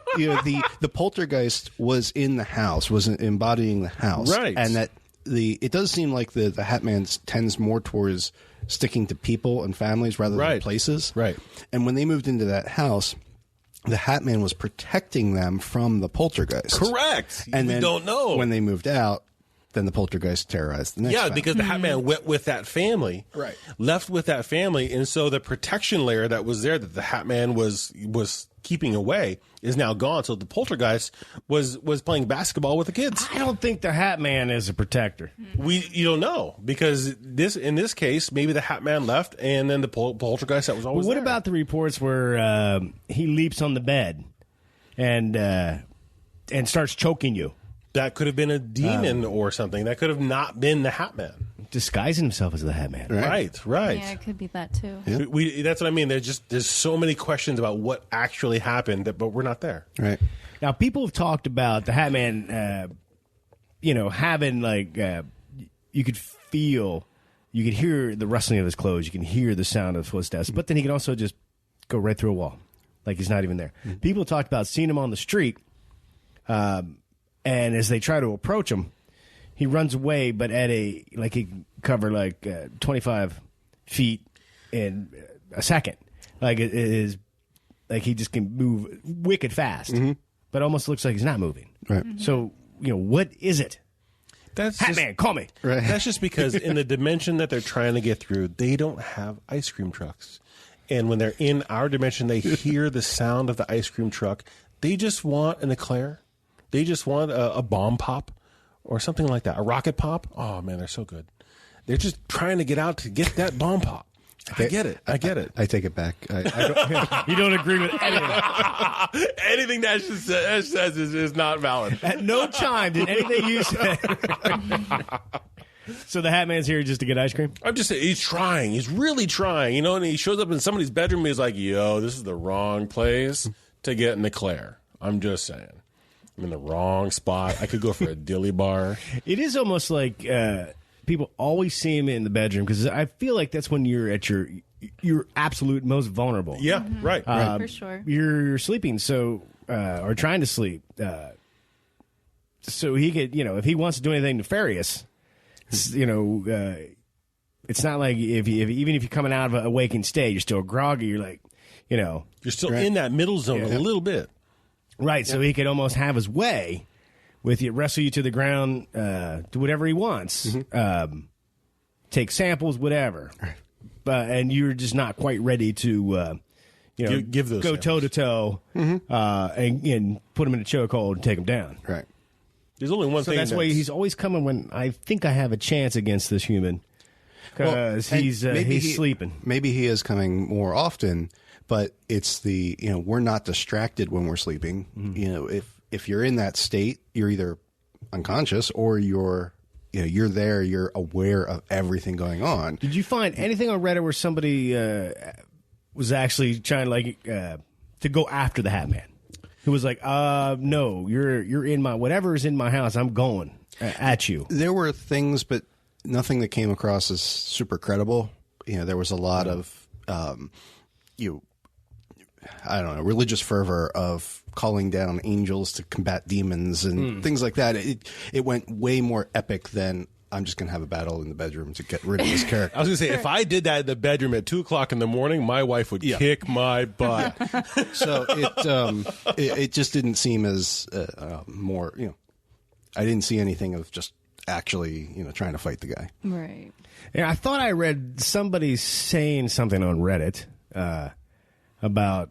the poltergeist was in the house, was embodying the house.
Right.
And that it does seem like the Hat Man tends more towards sticking to people and families rather than places.
Right.
And when they moved into that house, the Hat Man was protecting them from the poltergeist.
Correct.
And
we
then
don't know.
when they moved out, then the poltergeist terrorized the next family.
Because the Hat Man went with that family.
Right.
Left with that family. And so the protection layer that was there that the Hat Man was keeping away is now gone. So the poltergeist was playing basketball with the kids.
I don't think the Hat Man is a protector.
You don't know, because in this case, maybe the Hat Man left and then the poltergeist that was always
What
there.
about the reports where he leaps on the bed and starts choking you?
That could have been a demon or something. That could have not been the Hat Man.
Disguising himself as the Hat Man.
Right.
Yeah, it could be that too.
Yeah. That's what I mean. There's so many questions about what actually happened, but we're not there.
Right.
Now, people have talked about the Hat Man, having you could hear the rustling of his clothes, you can hear the sound of footsteps, but then he can also just go right through a wall, like he's not even there. People talked about seeing him on the street, and as they try to approach him, he runs away, but at he can cover 25 feet in a second. Like it is, like he just can move wicked fast, but almost looks like he's not moving.
Right.
So what is it?
That's
Hat
just,
Man, call me.
Right.
That's just because in the dimension that they're trying to get through, they don't have ice cream trucks. And when they're in our dimension, they hear the sound of the ice cream truck. They just want an eclair. They just want a bomb pop or something like that. A rocket pop. Oh, man, they're so good. They're just trying to get out to get that bomb pop. I get it. I get it.
I take it back. I don't,
You don't agree with anything.
Anything that says is not valid.
At no time did anything you said. So the Hat Man's here just to get ice cream?
I'm just saying, he's trying. He's really trying. And he shows up in somebody's bedroom. He's like, yo, this is the wrong place to get an eclair. I'm just saying. I'm in the wrong spot. I could go for a dilly bar.
It is almost like people always see him in the bedroom because I feel like that's when you're at your absolute most vulnerable.
Yeah, right.
For sure.
You're sleeping, so or trying to sleep. So he could, if he wants to do anything nefarious, it's not like even if you're coming out of a waking state, you're still groggy. You're like,
You're still in that middle zone a little bit.
right. So he could almost have his way with you, wrestle you to the ground, do whatever he wants, take samples, whatever. And you're just not quite ready to,
Give those
go
samples.
toe to toe, and put him in a chokehold and take him down.
right.
There's only one
So
thing.
that's why he's always coming when I think I have a chance against this human because
and
he's
maybe
sleeping.
Maybe he is coming more often, but it's we're not distracted when we're sleeping. If you're in that state, you're either unconscious or you're there, you're aware of everything going on.
Did you find anything on Reddit where somebody was actually trying to go after the Hat Man? Who was like, no, you're in my whatever is in my house. I'm going at you.
There were things, but nothing that came across as super credible. There was a lot of, religious fervor of calling down angels to combat demons and things like that. It went way more epic than I'm just going to have a battle in the bedroom to get rid of this character.
I was going to say, if I did that in the bedroom at 2:00 in the morning, my wife would kick my butt.
So it just didn't seem as more. I didn't see anything of just actually trying to fight the guy.
Right.
Yeah, I thought I read somebody saying something on Reddit about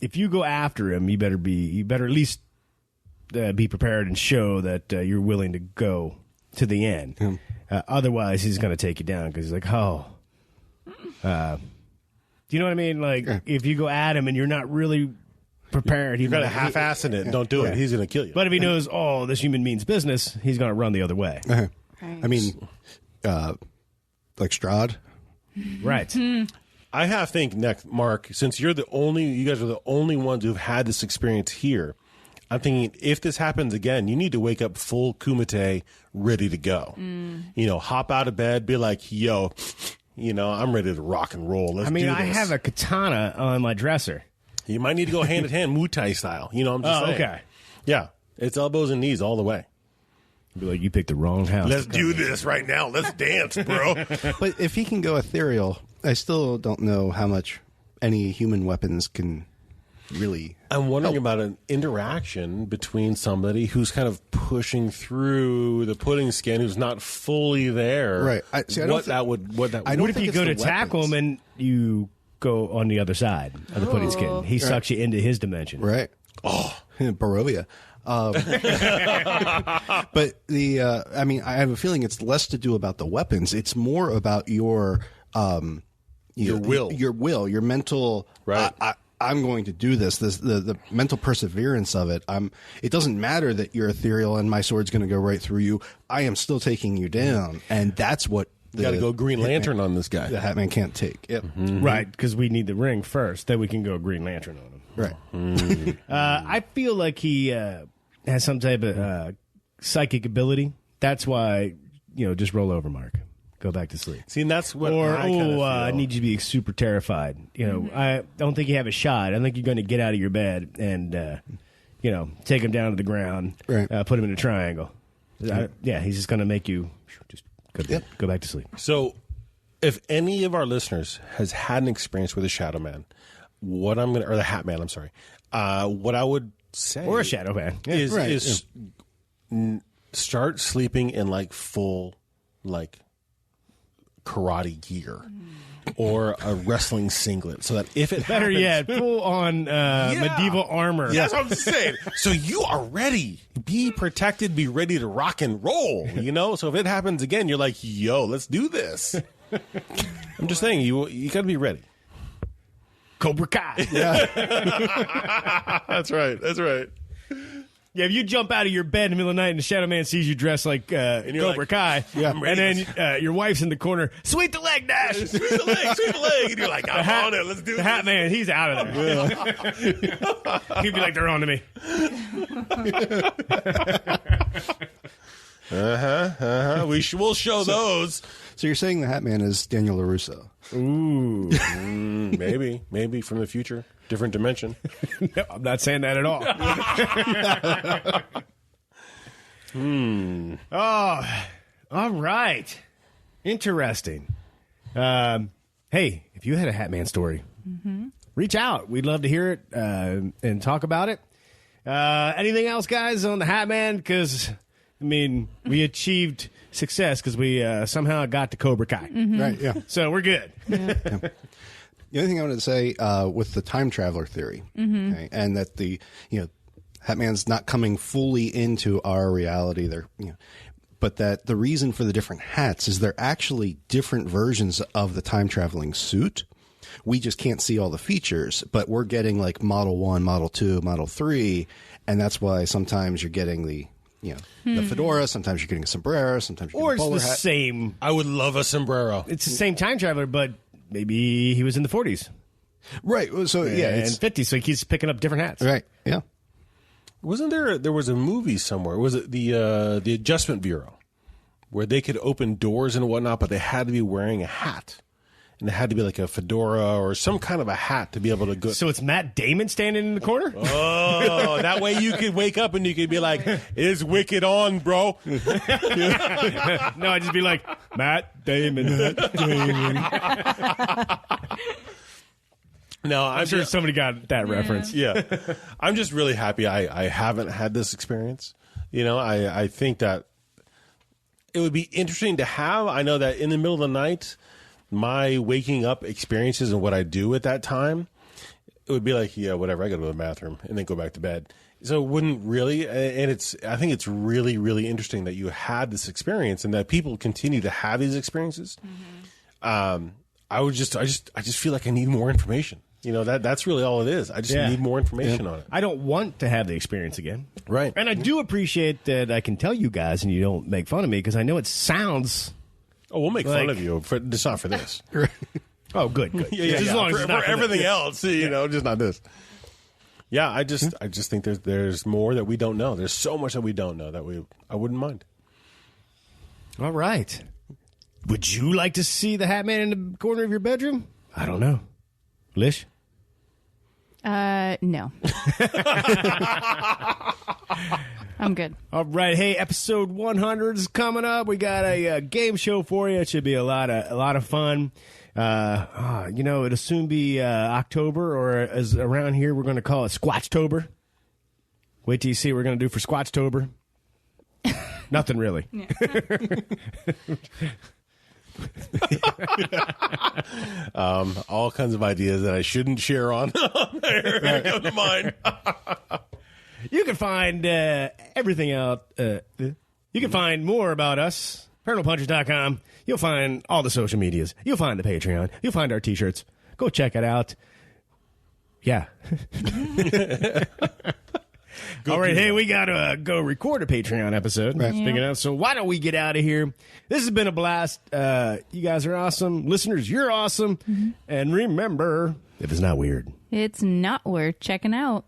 if you go after him, you better at least be prepared and show that you're willing to go to the end. Otherwise, he's going to take you down because he's like, do you know what I mean? Like, if you go at him and you're not really prepared,
You've got a half-ass in it. Don't do it. He's going to kill you.
But if he knows, this human means business, he's going to run the other way.
Right.
I mean, like Strahd.
Right.
I have to think next, Mark, since you guys are the only ones who've had this experience here, I'm thinking if this happens again, you need to wake up full kumite, ready to go. Hop out of bed, be like, yo, I'm ready to rock and roll. Let's do this.
I have a katana on my dresser.
You might need to go hand in hand, Muay Thai style. I'm just saying.
Okay.
Yeah. It's elbows and knees all the way.
Be like, you picked the wrong house.
Let's do this right now. Let's dance, bro.
But if he can go ethereal, I still don't know how much any human weapons can really.
I'm wondering about an interaction between somebody who's kind of pushing through the pudding skin, who's not fully there.
Right.
What
What if you go to tackle him and you go on the other side of the pudding skin? He sucks you into his dimension.
Right. Oh, Barovia. But I mean, I have a feeling it's less to do about the weapons. It's more about your will, your mental.
Right.
I'm going to do this. The mental perseverance of it. It doesn't matter that you're ethereal and my sword's going to go right through you. I am still taking you down, and that's what.
Got to go Green Lantern on this guy.
The Hat Man can't take. Yep.
Mm-hmm. Right, because we need the ring first, then we can go Green Lantern on him.
Right.
I feel like he has some type of psychic ability. That's why, just roll over, Mark. Go back to sleep.
See, and that's what
I need you to be super terrified. I don't think you have a shot. I think you're going to get out of your bed and, take him down to the ground,
right.
Put him in a triangle. He's just going to make you just go back to sleep.
So, if any of our listeners has had an experience with a shadow man, or the Hat Man, I'm sorry, what I would say,
or a shadow man,
is start sleeping in full karate gear or a wrestling singlet, so that if it
better
happens,
yet, full on medieval armor.
Yeah, that's what I'm saying. So you are ready, be protected, be ready to rock and roll. So if it happens again, you're like, yo, let's do this. I'm just saying, you got to be ready.
Cobra Kai. Yeah.
That's right.
Yeah, if you jump out of your bed in the middle of the night and the Shadow Man sees you dressed like Cobra Kai, and then your wife's in the corner, sweep the leg, Dash!
Sweep the leg! And you're like, I'm on it, let's do
the
this.
Hat Man, he's out of there. He'd be like, they're on to me.
We'll show those.
So you're saying the Hat Man is Daniel LaRusso?
Ooh.
Maybe from the future. Different dimension.
No, I'm not saying that at all. Oh, all right. Interesting. Hey, if you had a Hat Man story, reach out. We'd love to hear it and talk about it. Anything else, guys, on the Hat Man? Because, we achieved success because we somehow got to Cobra Kai.
Right, yeah.
So we're good.
Yeah. The only thing I wanted to say with the time traveler theory, okay, and that the Hat Man's not coming fully into our reality, but that the reason for the different hats is they're actually different versions of the time traveling suit. We just can't see all the features, but we're getting Model 1, Model 2, Model 3, and that's why sometimes you're getting the fedora, sometimes you're getting a sombrero, sometimes you're getting a bowler hat.
Or it's the same.
I would love a sombrero.
It's the same time traveler, but maybe he was in the 40s.
Right. So,
and 50s, so he keeps picking up different hats.
Right, yeah.
Wasn't there was a movie somewhere, was it the Adjustment Bureau, where they could open doors and whatnot, but they had to be wearing a hat. And it had to be like a fedora or some kind of a hat to be able to go.
So it's Matt Damon standing in the corner?
Oh, that way you could wake up and you could be like, "Is Wicked on, bro?"
No, I'd just be like, Matt Damon.
No,
I'm sure somebody got that reference.
Yeah. I'm just really happy I haven't had this experience. I think that it would be interesting to have. I know that in the middle of the night, my waking up experiences and what I do at that time, it would be like, yeah, whatever, I got to go to the bathroom and then go back to bed. So it wouldn't really, and I think it's really, really interesting that you had this experience and that people continue to have these experiences. I just feel like I need more information. That's really all it is. I just need more information on it.
I don't want to have the experience again.
Right.
And I do appreciate that I can tell you guys and you don't make fun of me because I know it sounds...
Oh, we'll make fun of you. It's not for this.
Oh, good.
Yeah.
As long as it's not
for everything else, just not this. Yeah, I just think there's more that we don't know. There's so much that we don't know that I wouldn't mind.
All right. Would you like to see the Hat Man in the corner of your bedroom? I don't know. Lish?
No. I'm good.
All right. Hey, episode 100 is coming up. We got a game show for you. It should be a lot of fun. It'll soon be October, or as around here, we're going to call it Squatchtober. Wait till you see what we're going to do for Squatchtober. Nothing really.
All kinds of ideas that I shouldn't share on there come to mind.
You can find everything out. You can find more about us, paranormalpunchers.com. You'll find all the social medias. You'll find the Patreon. You'll find our T-shirts. Go check it out. Yeah. All right, hey, we got to go record a Patreon episode.
Right.
Speaking of, so why don't we get out of here? This has been a blast. You guys are awesome. Listeners, you're awesome. And remember, if it's not weird,
It's not worth checking out.